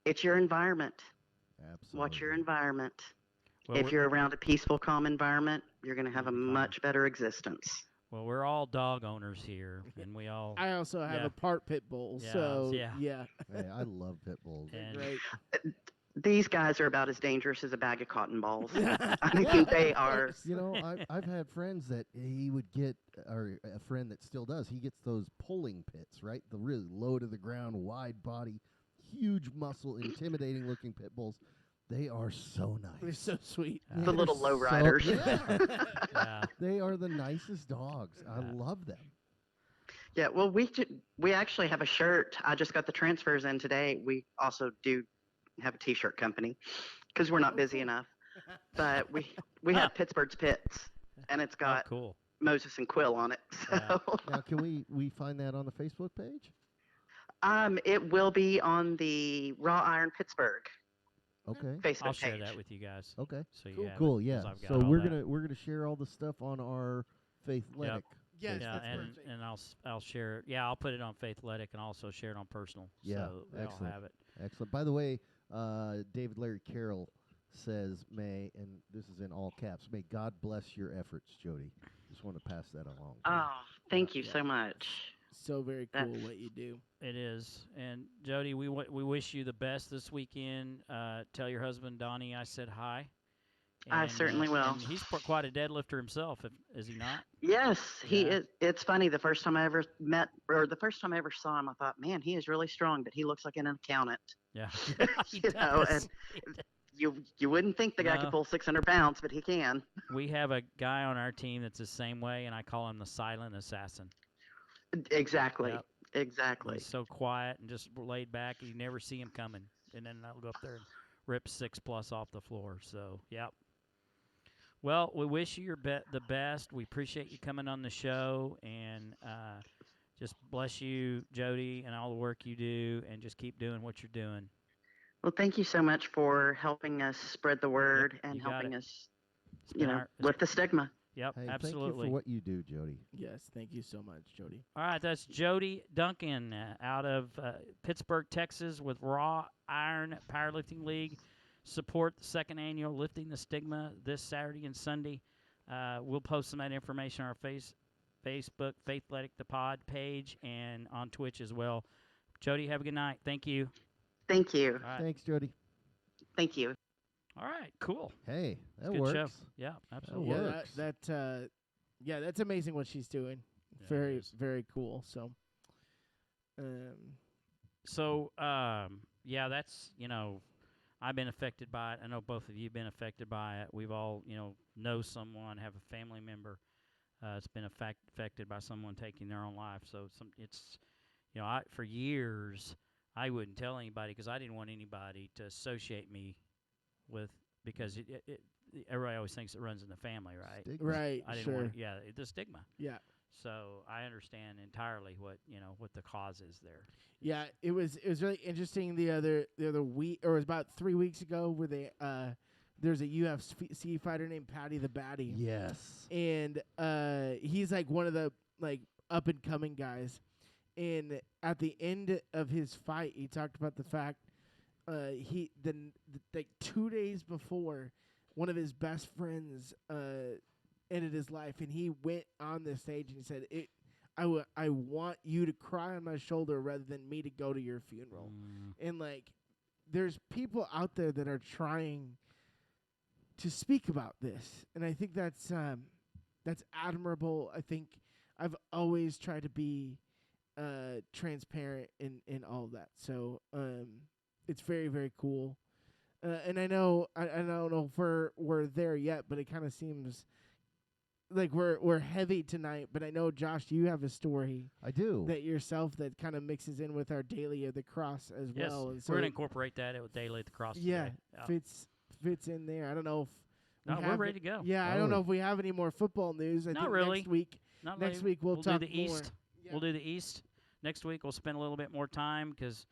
it's your environment. Absolutely. Watch your environment. Well, if you're around a peaceful, calm environment, you're going to have a much better existence. Well, we're all dog owners here, and we all. I also have a part pit bull, so yeah. Hey, I love pit bulls. Great. These guys are about as dangerous as a bag of cotton balls. I mean, they are. I've had friends that he would get, or a friend that still does. He gets those pulling pits, right? The really low to the ground, wide body, huge muscle, intimidating looking pit bulls. They are so nice. They're so sweet. The little low riders. Yeah. They are the nicest dogs. I love them. Yeah, well, we actually have a shirt. I just got the transfers in today. We also do have a T-shirt company because we're not busy enough. But we have Pittsburgh's Pits, and it's got Moses and Quill on it. Yeah. So Now, can we find that on the Facebook page? it will be on the Raw Iron Pittsburgh Okay. Facebook I'll share page. that with you guys. Okay. So you Cool. have Cool. it, 'cause Yeah. I've got So all we're that. gonna share all the stuff on our Faithletic. Yes, Yeah, that's and, perfect. and I'll share it. Yeah, I'll put it on Faithletic and also share it on personal. Yeah, So they all excellent. have it. Excellent. By the way, David Larry Carroll says, "May," and this is in all caps, "May God bless your efforts, Jodie." Just want to pass that along. to you. Oh, thank you Yeah. so much. So very cool That's- what you do. It is. And Jody, we wish you the best this weekend. Tell your husband Donnie I said hi. I certainly will. And he's quite a deadlifter himself, is he not? Yes, he Yeah. is. It's funny. The first time I ever met, or the first time I ever saw him, I thought, man, he is really strong, but he looks like an accountant. Yeah, he You know, does. and you wouldn't think the guy No. could pull 600 pounds, but he can. We have a guy on our team that's the same way, and I call him the silent assassin. Exactly. Yep. Exactly. He's so quiet and just laid back, and you never see him coming. And then I'll go up there and rip 6+ off the floor. So, yep. Well, we wish you the best. We appreciate you coming on the show, and just bless you, Jody, and all the work you do, and just keep doing what you're doing. Well, thank you so much for helping us spread the word and you got helping it. us, It's been our- lift the stigma. Yep, Hey, absolutely. thank you for what you do, Jody. Yes, thank you so much, Jody. All right, that's Jodie Duncan out of Pittsburgh, Texas, with Raw Iron Powerlifting League. Support the second annual Lifting the Stigma this Saturday and Sunday. We'll post some of that information on our Facebook, Faithletic The Pod page, and on Twitch as well. Jodie, have a good night. Thank you. Thank you. All right. Thanks, Jody. Thank you. All right, cool. Hey, that Good works. show. Yeah, absolutely. Yeah, works. that's amazing what she's doing. Yeah, it very is. very cool. So, So, yeah, that's, I've been affected by it. I know both of you have been affected by it. We've all, know someone, have a family member that's been affected by someone taking their own life. So it's, for years, I wouldn't tell anybody because I didn't want anybody to associate me with, because everybody always thinks it runs in the family, right? Stigma. right, I didn't sure, want the stigma. yeah, So I understand entirely what the cause is there. yeah. It was really interesting the other week, or it was about 3 weeks ago, where there's a UFC fighter named Patty the Batty. Yes. And he's like one of the up and coming guys. And at the end of his fight, he talked about the fact like 2 days before, one of his best friends ended his life, and he went on the stage and he said, I want you to cry on my shoulder rather than me to go to your funeral. And there's people out there that are trying to speak about this, and I think that's admirable. I think I've always tried to be transparent in all of that. So it's very, very cool. And I know I don't know if we're there yet, but it kind of seems like we're heavy tonight. But I know, Josh, you have a story I do. that yourself that kind of mixes in with our daily of the cross as Yes, well. And we're going to incorporate that with Daily at the Cross yeah, today. fits in there. I don't know if We're ready to go. Yeah, I don't know if we have any more football news. I Not think really. next week. Not Next really. week we'll do talk the more. East. We'll do the East. Next week we'll spend a little bit more time because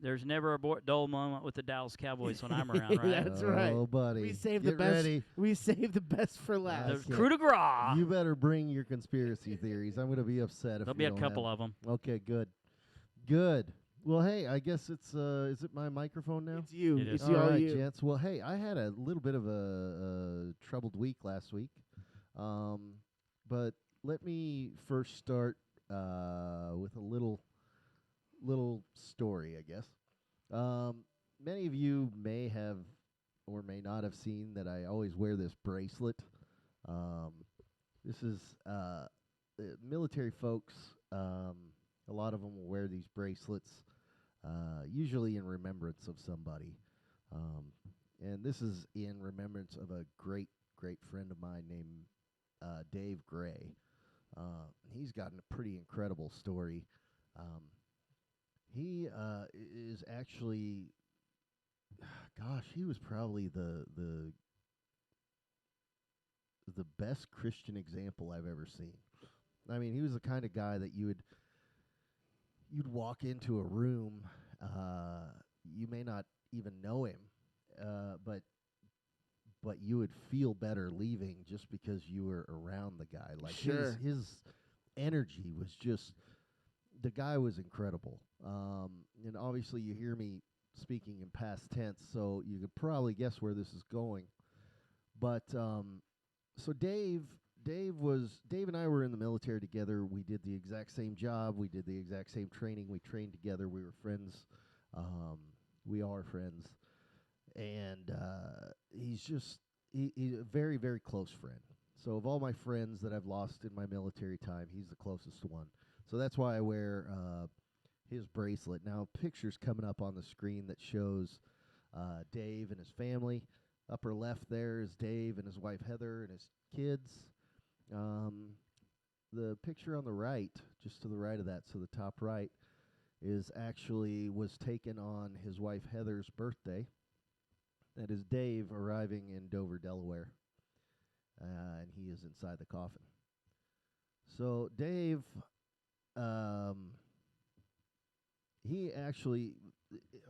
there's never a dull moment with the Dallas Cowboys when I'm around, right? That's right. Oh, buddy. We save Get the best. ready. We save the best for last. There's Okay. coup de grace. You better bring your conspiracy theories. I'm going to be upset if There'll you be a don't couple have of them. Okay, good. Good. Well, hey, I guess it's is it my microphone now? It's you. It is. It's All all right, you. gents. Well, hey, I had a little bit of a troubled week last week, but let me first start with a little story, I guess. Many of you may have or may not have seen that I always wear this bracelet. This is military folks. A lot of them will wear these bracelets, usually in remembrance of somebody. And this is in remembrance of a great friend of mine named Dave Gray. He's got a pretty incredible story. He is actually, gosh, he was probably the the best Christian example I've ever seen. I mean, he was the kind of guy that you'd walk into a room, you may not even know him, but you would feel better leaving just because you were around the guy. Like Sure. his energy was just, the guy was incredible. And obviously you hear me speaking in past tense, so you could probably guess where this is going. But so Dave and I were in the military together. We did the exact same job. We did the exact same training. We trained together. We were friends. We are friends. And he's a very, very close friend. So of all my friends that I've lost in my military time, he's the closest one. So that's why I wear his bracelet. Now, picture's coming up on the screen that shows Dave and his family. Upper left there is Dave and his wife Heather and his kids. The picture on the right, just to the right of that, so the top right, was taken on his wife Heather's birthday. That is Dave arriving in Dover, Delaware, and he is inside the coffin. So Dave, he actually,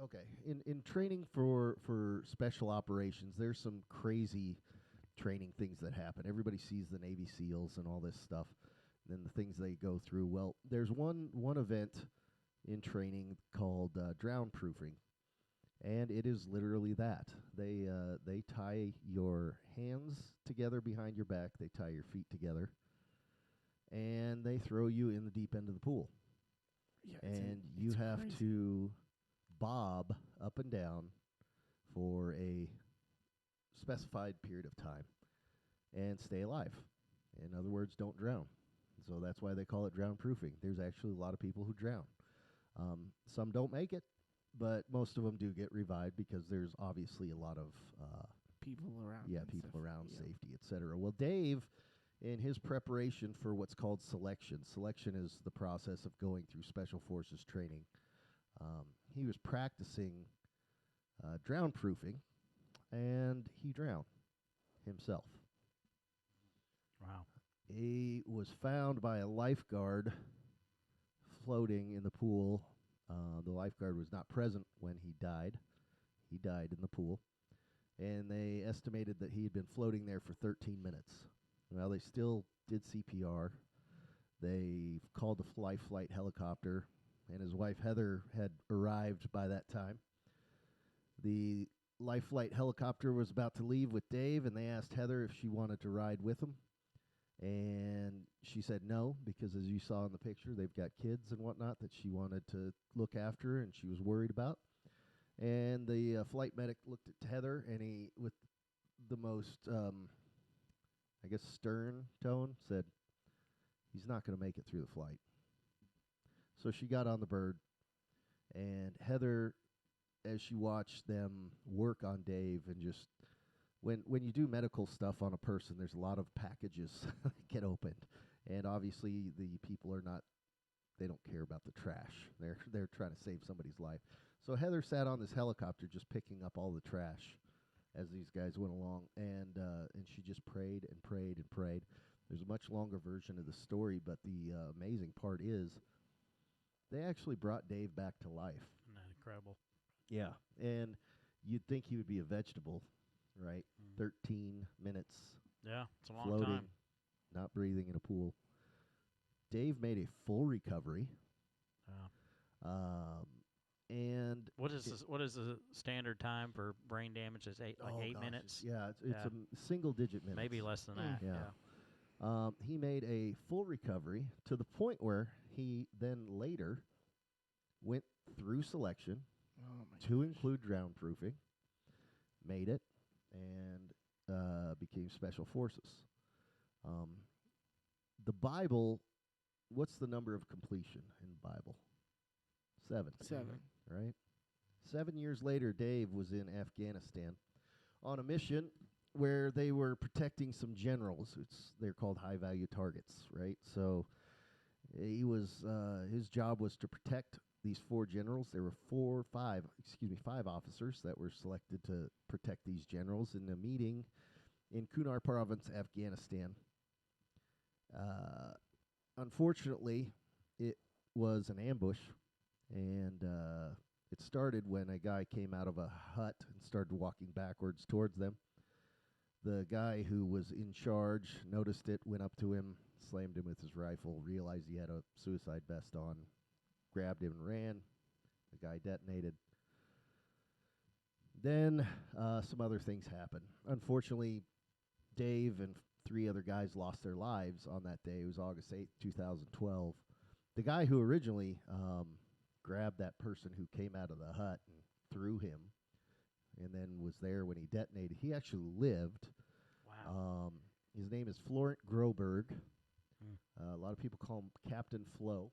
okay, in training for special operations, there's some crazy training things that happen. Everybody sees the Navy SEALs and all this stuff, and the things they go through. Well, there's one event in training called drown proofing, and it is literally that. They tie your hands together behind your back, they tie your feet together, and they throw you in the deep end of the pool. Yeah, And you have crazy. to bob up and down for a specified period of time and stay alive. In other words, don't drown. So that's why they call it drown proofing. There's actually a lot of people who drown. Some don't make it, but most of them do get revived because there's obviously a lot of people around. yeah, and people stuff. around, Yeah. safety, etc. Well, Dave, in his preparation for what's called selection is the process of going through Special Forces training. He was practicing drown proofing, and he drowned himself. Wow. He was found by a lifeguard floating in the pool. The lifeguard was not present when he died. He died in the pool. And they estimated that he had been floating there for 13 minutes. Well, they still did CPR. They called the life flight helicopter, and his wife Heather had arrived by that time. The life flight helicopter was about to leave with Dave, and they asked Heather if she wanted to ride with him. And she said no, because as you saw in the picture, they've got kids and whatnot that she wanted to look after and she was worried about. And the flight medic looked at Heather, and he, with the most, stern tone, said, "He's not going to make it through the flight." So she got on the bird, and Heather, as she watched them work on Dave, and just when you do medical stuff on a person, there's a lot of packages that get opened, and obviously the people they don't care about the trash. They're trying to save somebody's life. So Heather sat on this helicopter just picking up all the trash as these guys went along, and she just prayed and prayed and prayed. There's a much longer version of the story, but the amazing part is they actually brought Dave back to life. Isn't that incredible? Yeah, and you'd think he would be a vegetable, right? 13 minutes Yeah, it's a long floating, time. not breathing in a pool. Dave made a full recovery. Yeah. And What is the standard time for brain damage? Is 8 minutes? Yeah, it's Yeah. a single-digit minutes. Maybe less than that. Yeah. He made a full recovery to the point where he then later went through selection to include drown proofing, made it, and became Special Forces. The Bible, what's the number of completion in the Bible? 7. 7. Right? 7 years later, Dave was in Afghanistan on a mission where they were protecting some generals. They're called high-value targets, right? So he was his job was to protect these 4 generals. There were 5 officers that were selected to protect these generals. In the meeting, in Kunar province, Afghanistan. Unfortunately, it was an ambush, and it started when a guy came out of a hut and started walking backwards towards them. The guy who was in charge noticed it, went up to him, slammed him with his rifle, realized he had a suicide vest on, grabbed him and ran. The guy detonated. Then some other things happened. Unfortunately, Dave and 3 other guys lost their lives on that day. It was August 8th, 2012. The guy who originally grabbed that person who came out of the hut and threw him and then was there when he detonated, he actually lived. Wow. His name is Florent Groberg. A lot of people call him Captain Flo.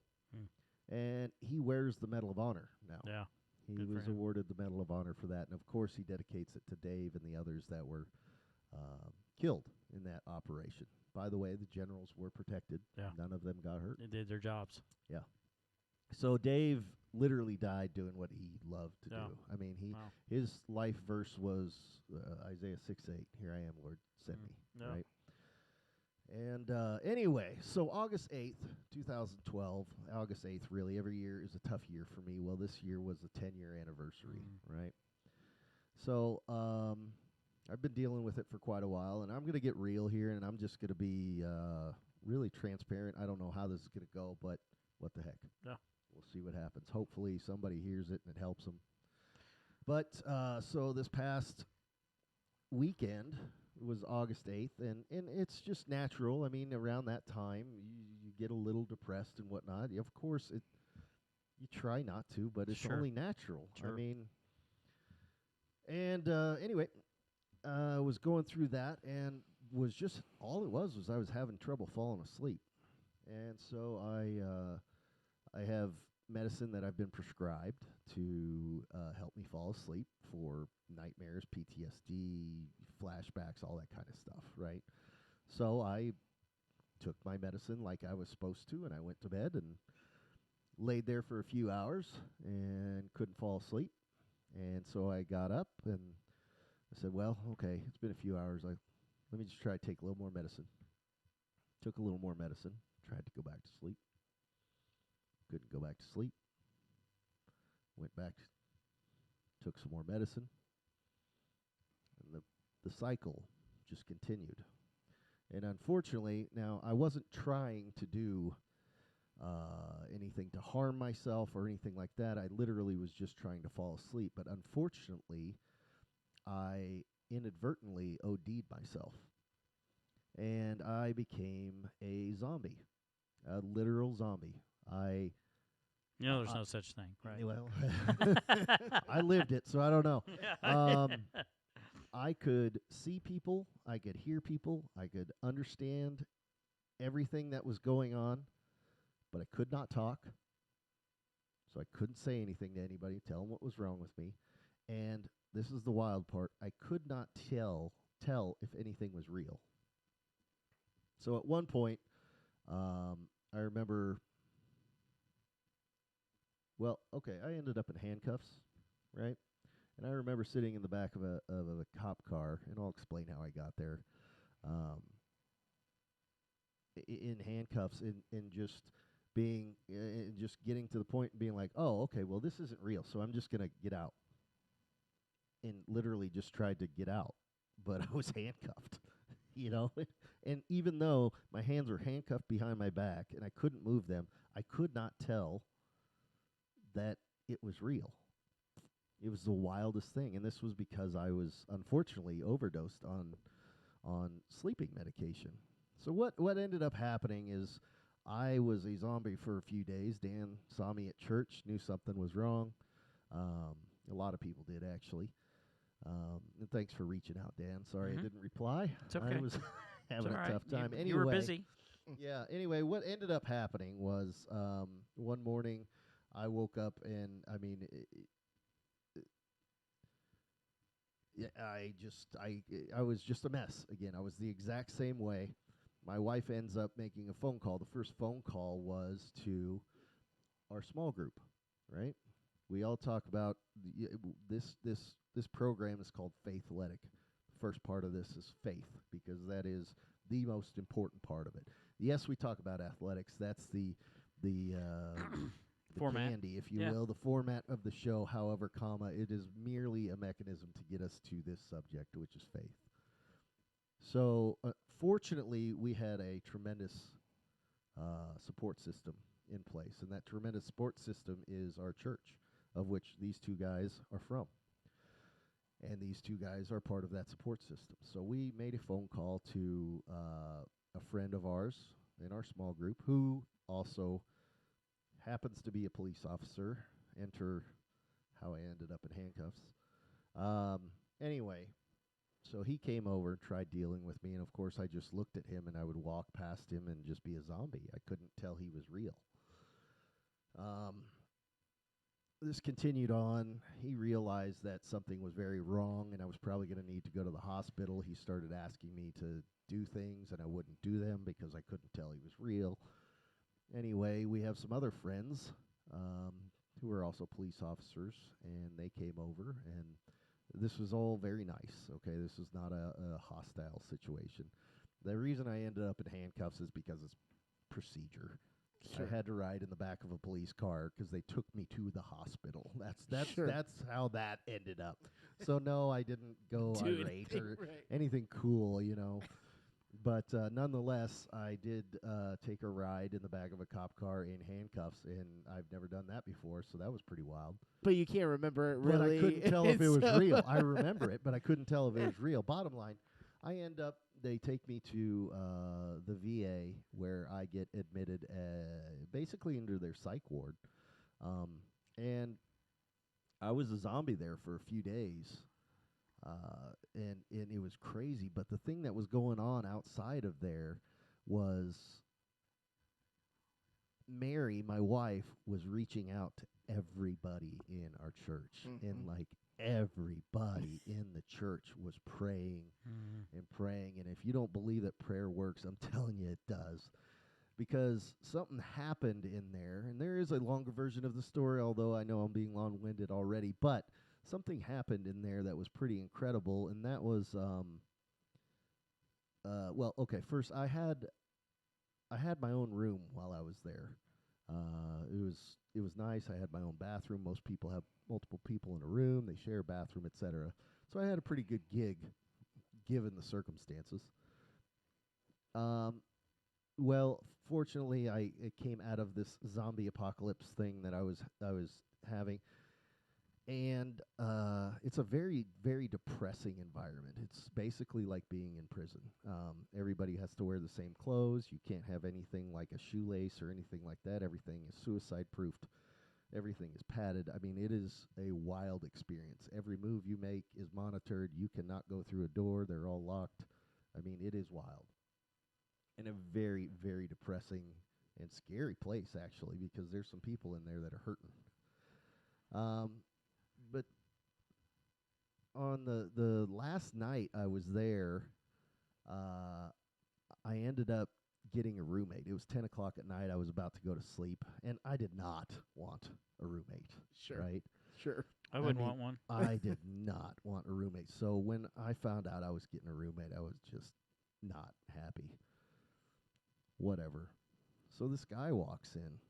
And he wears the Medal of Honor now. Yeah. He Good for was him. awarded the Medal of Honor for that. And, of course, he dedicates it to Dave and the others that were killed in that operation. By the way, the generals were protected. Yeah. None of them got hurt. They did their jobs. Yeah. So Dave literally died doing what he loved to Yeah. do. I mean, Wow. his life verse was Isaiah 6:8. Here I am, Lord, send me. Yeah. Right. And anyway, so August 8th, 2012, August 8th, really, every year is a tough year for me. Well, this year was the 10-year anniversary, right? So I've been dealing with it for quite a while, and I'm going to get real here, and I'm just going to be really transparent. I don't know how this is going to go, but what the heck. Yeah. We'll see what happens. Hopefully somebody hears it and it helps them. But so this past weekend was August 8th, and it's just natural. I mean, around that time, you get a little depressed and whatnot. Of course, you try not to, but it's Sure. only natural. Sure. I mean, and anyway, I was going through that, and was just, all it was I was having trouble falling asleep. And so I have medicine that I've been prescribed to help me fall asleep for nightmares, PTSD, flashbacks, all that kind of stuff, right? So I took my medicine like I was supposed to, and I went to bed and laid there for a few hours and couldn't fall asleep. And so I got up and I said, well, okay, it's been a few hours. Let me just try to take a little more medicine. Took a little more medicine, tried to go back to sleep. Couldn't go back to sleep. Went back, took some more medicine. And the cycle just continued. And unfortunately, now I wasn't trying to do anything to harm myself or anything like that. I literally was just trying to fall asleep. But unfortunately, I inadvertently OD'd myself. And I became a zombie, a literal zombie. There's no such thing, right? Well, I lived it, so I don't know. I could see people, I could hear people, I could understand everything that was going on, but I could not talk. So I couldn't say anything to anybody, tell them what was wrong with me. And this is the wild part, I could not tell if anything was real. So at one point, I remember, I ended up in handcuffs, right? And I remember sitting in the back of a cop car, and I'll explain how I got there, in handcuffs, and just being, just getting to the point and being like, oh, okay, well, this isn't real, so I'm just going to get out. And literally just tried to get out, but I was handcuffed, you know? And even though my hands were handcuffed behind my back and I couldn't move them, I could not tell that it was real. It was the wildest thing, and this was because I was unfortunately overdosed on sleeping medication. So what ended up happening is I was a zombie for a few days. Dan saw me at church, knew something was wrong. A lot of people did, actually. And thanks for reaching out, Dan. Sorry I didn't reply. It's okay. I was having a tough time. Anyway, you were busy. Yeah, anyway, what ended up happening was one morning I woke up and, I mean, I was just a mess. Again, I was the exact same way. My wife ends up making a phone call. The first phone call was to our small group, right? We all talk about this program is called Faithletic. first part of this is faith, because that is the most important part of it. Yes, we talk about athletics. That's the the Format. candy, if you Yeah. will, the format of the show. However, it is merely a mechanism to get us to this subject, which is faith. So, fortunately, we had a tremendous support system in place, and that tremendous support system is our church, of which these two guys are from. And these two guys are part of that support system. So we made a phone call to a friend of ours in our small group who also happens to be a police officer. Enter how I ended up in handcuffs. Anyway, so he came over and tried dealing with me, and of course I just looked at him, and I would walk past him and just be a zombie. I couldn't tell he was real. This continued on. He realized that something was very wrong, and I was probably going to need to go to the hospital. He started asking me to do things, and I wouldn't do them because I couldn't tell he was real. Anyway, we have some other friends who are also police officers, and they came over, and this was all very nice. Okay, this was not a hostile situation. The reason I ended up in handcuffs is because it's procedure. Sure. I had to ride in the back of a police car because they took me to the hospital. That's Sure. that's how that ended up. So no, I didn't go Do irate anything or right. anything cool, But nonetheless, I did take a ride in the back of a cop car in handcuffs, and I've never done that before, so that was pretty wild. But you can't remember it really. But I couldn't tell if it was So- real. I remember it, but I couldn't tell if it was real. Bottom line, they take me to the VA where I get admitted basically into their psych ward. And I was a zombie there for a few days. And it was crazy. But the thing that was going on outside of there was Mary, my wife, was reaching out to everybody in our church. And like everybody in the church was praying and praying. And if you don't believe that prayer works, I'm telling you it does. Because something happened in there, and there is a longer version of the story, although I know I'm being long-winded already, but something happened in there that was pretty incredible, and that was, first I had my own room while I was there. It was nice. I had my own bathroom. Most people have multiple people in a room. They share a bathroom, etc. So I had a pretty good gig, given the circumstances. Well, fortunately, it came out of this zombie apocalypse thing that I was having, and it's a very, very depressing environment. It's basically like being in prison. Everybody has to wear the same clothes. You can't have anything like a shoelace or anything like that. Everything is suicide-proofed. Everything is padded. I mean, it is a wild experience. Every move you make is monitored. You cannot go through a door. They're all locked. I mean, it is wild. And a very, very depressing and scary place, actually, because there's some people in there that are hurting. But on the last night I was there, I ended up getting a roommate. It was 10 o'clock at night. I was about to go to sleep, and I did not want a roommate. Sure. Right? Sure. I wouldn't mean, want one. I did not want a roommate. So when I found out I was getting a roommate, I was just not happy. Whatever. So this guy walks in,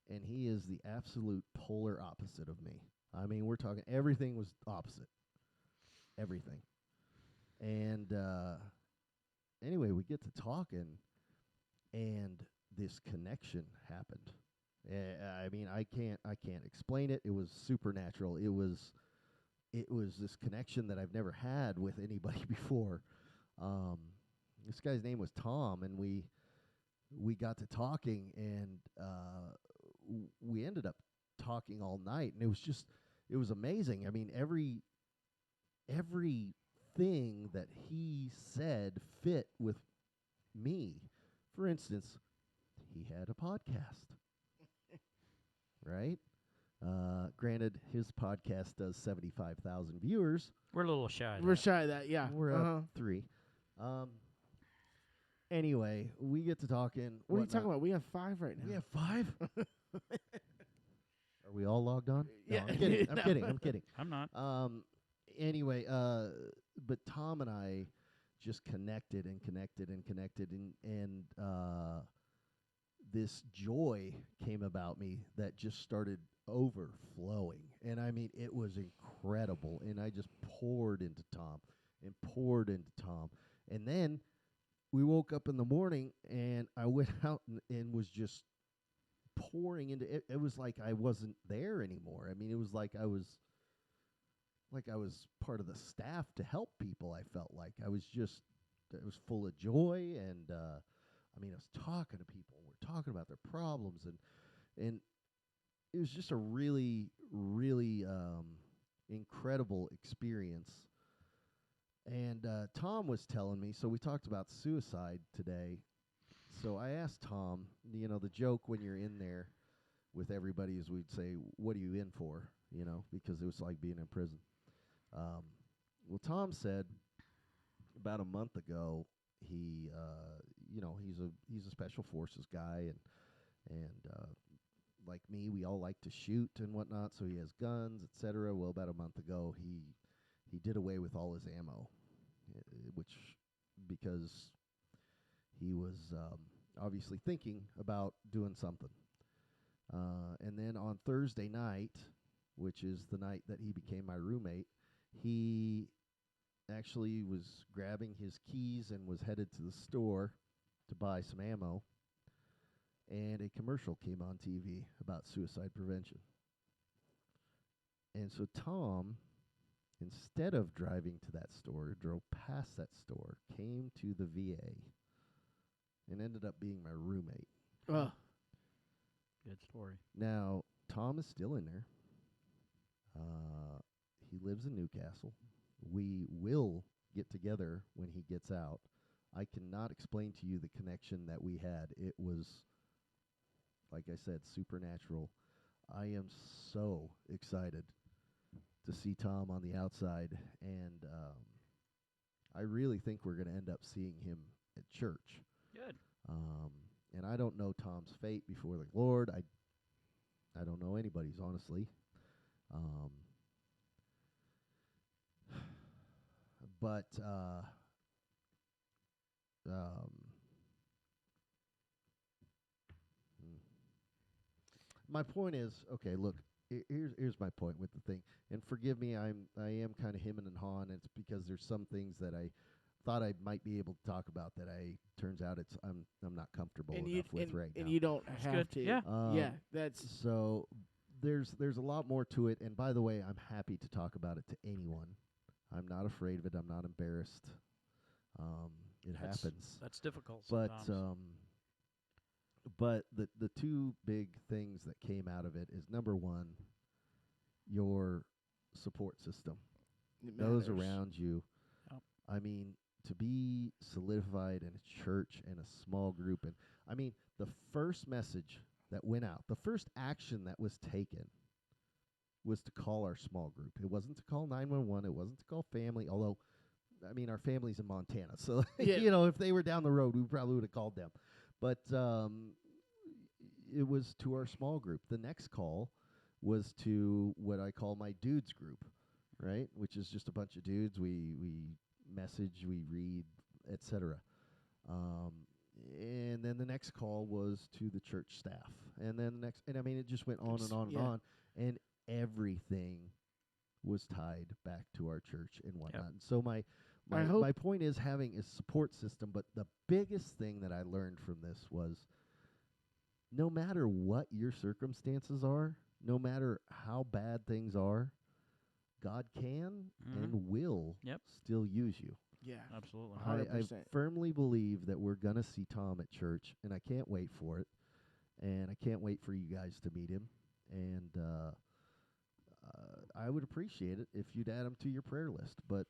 and he is the absolute polar opposite of me. I mean, we're talking everything was opposite. Everything. And anyway, we get to talking, and this connection happened. I mean, I can't explain it. It was supernatural. It was this connection that I've never had with anybody before. This guy's name was Tom, and we got to talking, and we ended up talking all night, and it was amazing. I mean, everything that he said fit with me. For instance, he had a podcast, right? Granted, his podcast does 75,000 viewers. We're a little shy. of We're that. shy of that, yeah. We're up 3. Anyway, we get to talking. What are you talking about? We have 5 right now. We have 5? Are we all logged on? No, Yeah. I'm kidding. I'm No. kidding. I'm kidding. I'm not. anyway, but Tom and I just connected and connected and connected, and this joy came about me that just started overflowing. And I mean, it was incredible. And I just poured into Tom and poured into Tom. And then we woke up in the morning, and I went out and was just pouring into it. It was like I wasn't there anymore. I mean, it was like I was part of the staff to help people. I felt like I was full of joy, and I mean, I was talking to people. We're talking about their problems, and it was just a really, really incredible experience. And Tom was telling me, so we talked about suicide today. So I asked Tom, the joke when you're in there with everybody is we'd say, "What are you in for?" Because it was like being in prison. Well, Tom said about a month ago, he's a special forces guy, and like me, we all like to shoot and whatnot, so he has guns, etc. Well, about a month ago, he did away with all his ammo, because he was obviously thinking about doing something. And then on Thursday night, which is the night that he became my roommate, he actually was grabbing his keys and was headed to the store to buy some ammo, and a commercial came on TV about suicide prevention. And so Tom, instead of driving to that store, drove past that store, came to the VA, and ended up being my roommate. Good story. Now, Tom is still in there. He lives in Newcastle. We will get together when he gets out. I cannot explain to you the connection that we had. It was, like I said, supernatural. I am so excited to see Tom on the outside, and I really think we're going to end up seeing him at church. Good. And I don't know Tom's fate before the Lord. I don't know anybody's, honestly. But my point is, okay, look, here's my point with the thing. And forgive me, I am kind of hemming and hawing. It's because there's some things that I thought I might be able to talk about that turns out I'm not comfortable enough with right now. And you don't have to. Yeah. Yeah, that's so there's a lot more to it. And by the way, I'm happy to talk about it to anyone. I'm not afraid of it. I'm not embarrassed. It happens. That's difficult But sometimes. but the two big things that came out of it is, number one, your support system. Those around you. Yep. I mean, to be solidified in a church and a small group. And I mean, the first message that went out, the first action that was taken was to call our small group. It wasn't to call 911. It wasn't to call family, although, I mean, our family's in Montana. So, Yeah. if they were down the road, we probably would have called them. But it was to our small group. The next call was to what I call my dudes group, right? Which is just a bunch of dudes. We message, we read, etc. And then the next call was to the church staff. And then the next, and I mean, it just went on and on and on. And everything was tied back to our church and whatnot. And so my point is having a support system, but the biggest thing that I learned from this was, no matter what your circumstances are, no matter how bad things are, God can and will still use you. Yeah, absolutely. 100%. I firmly believe that we're going to see Tom at church, and I can't wait for it. And I can't wait for you guys to meet him. And I would appreciate it if you'd add him to your prayer list. But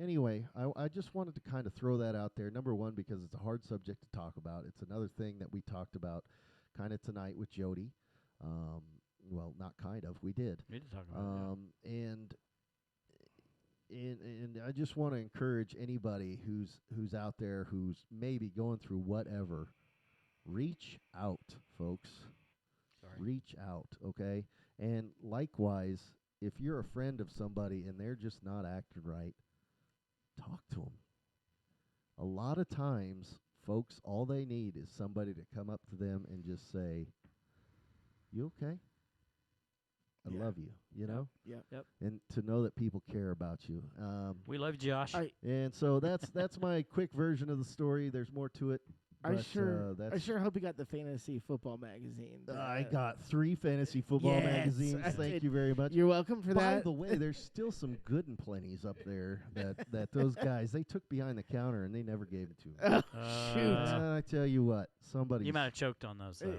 anyway, I just wanted to kind of throw that out there. Number one, because it's a hard subject to talk about. It's another thing that we talked about kind of tonight with Jodie. Well, not kind of. We did. We did talk about it. And I just want to encourage anybody who's out there who's maybe going through whatever. Reach out, folks. Sorry. Reach out, okay? And likewise, if you're a friend of somebody and they're just not acting right, talk to them. A lot of times, folks, all they need is somebody to come up to them and just say, "You okay? I Yeah. love you," you know? Yep. And to know that people care about you. We love you, Josh. And so that's my quick version of the story. There's more to it. I but, sure hope you got the fantasy football magazine. I got 3 fantasy football magazines. I Thank did. you very much. You're welcome for By that. the way, there's still some good and plenties up there that those guys, they took behind the counter and they never gave it to me. Oh, shoot. I tell you what, somebody. You might have choked on those, though.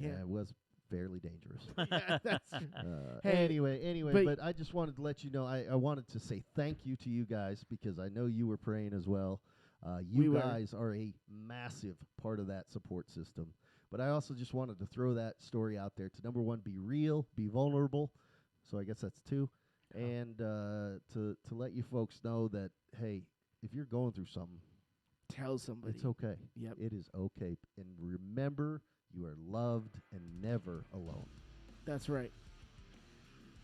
Yeah, it was fairly dangerous. Yeah, that's true. Hey, anyway, but but I just wanted to let you know, I wanted to say thank you to you guys because I know you were praying as well. You guys are a massive part of that support system. But I also just wanted to throw that story out there to, number one, be real, be vulnerable. So I guess that's 2. And to let you folks know that, hey, if you're going through something, Tell somebody. it's okay. Yep. It is okay. And remember, you are loved and never alone. That's right.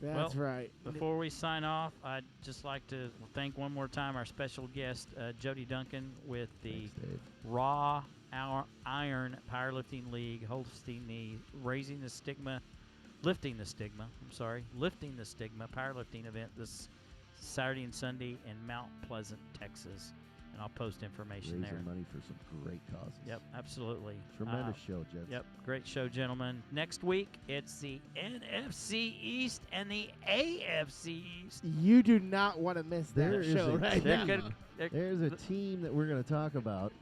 That's right. Before we sign off, I'd just like to thank one more time our special guest, Jodie Duncan, with the Thanks, Dave. Raw Iron Powerlifting League, hosting the Lifting the Stigma powerlifting event this Saturday and Sunday in Mount Pleasant, Texas. And I'll post information there. Raising money for some great causes. Yep, absolutely. Tremendous show, gents. Yep, great show, gentlemen. Next week, it's the NFC East and the AFC East. You do not want to miss There that is show a right team. now. There's a team that we're going to talk about.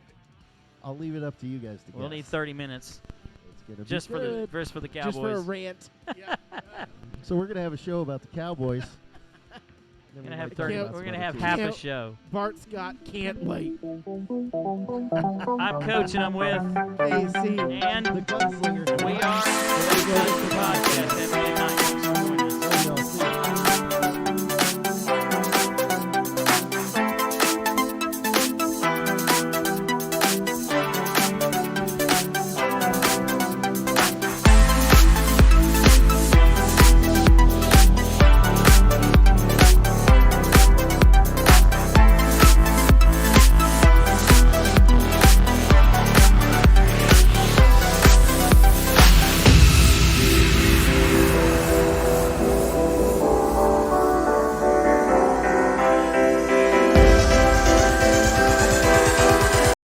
I'll leave it up to you guys to We'll guess. need 30 minutes It's gonna be just for the good. Cowboys. Just for a rant. So we're going to have a show about the Cowboys. We're gonna have 30. We're gonna have half a show. Bart Scott can't wait. I'm Coach, and I'm with AC and The Gunslinger. we are the Faithletic The Podcast.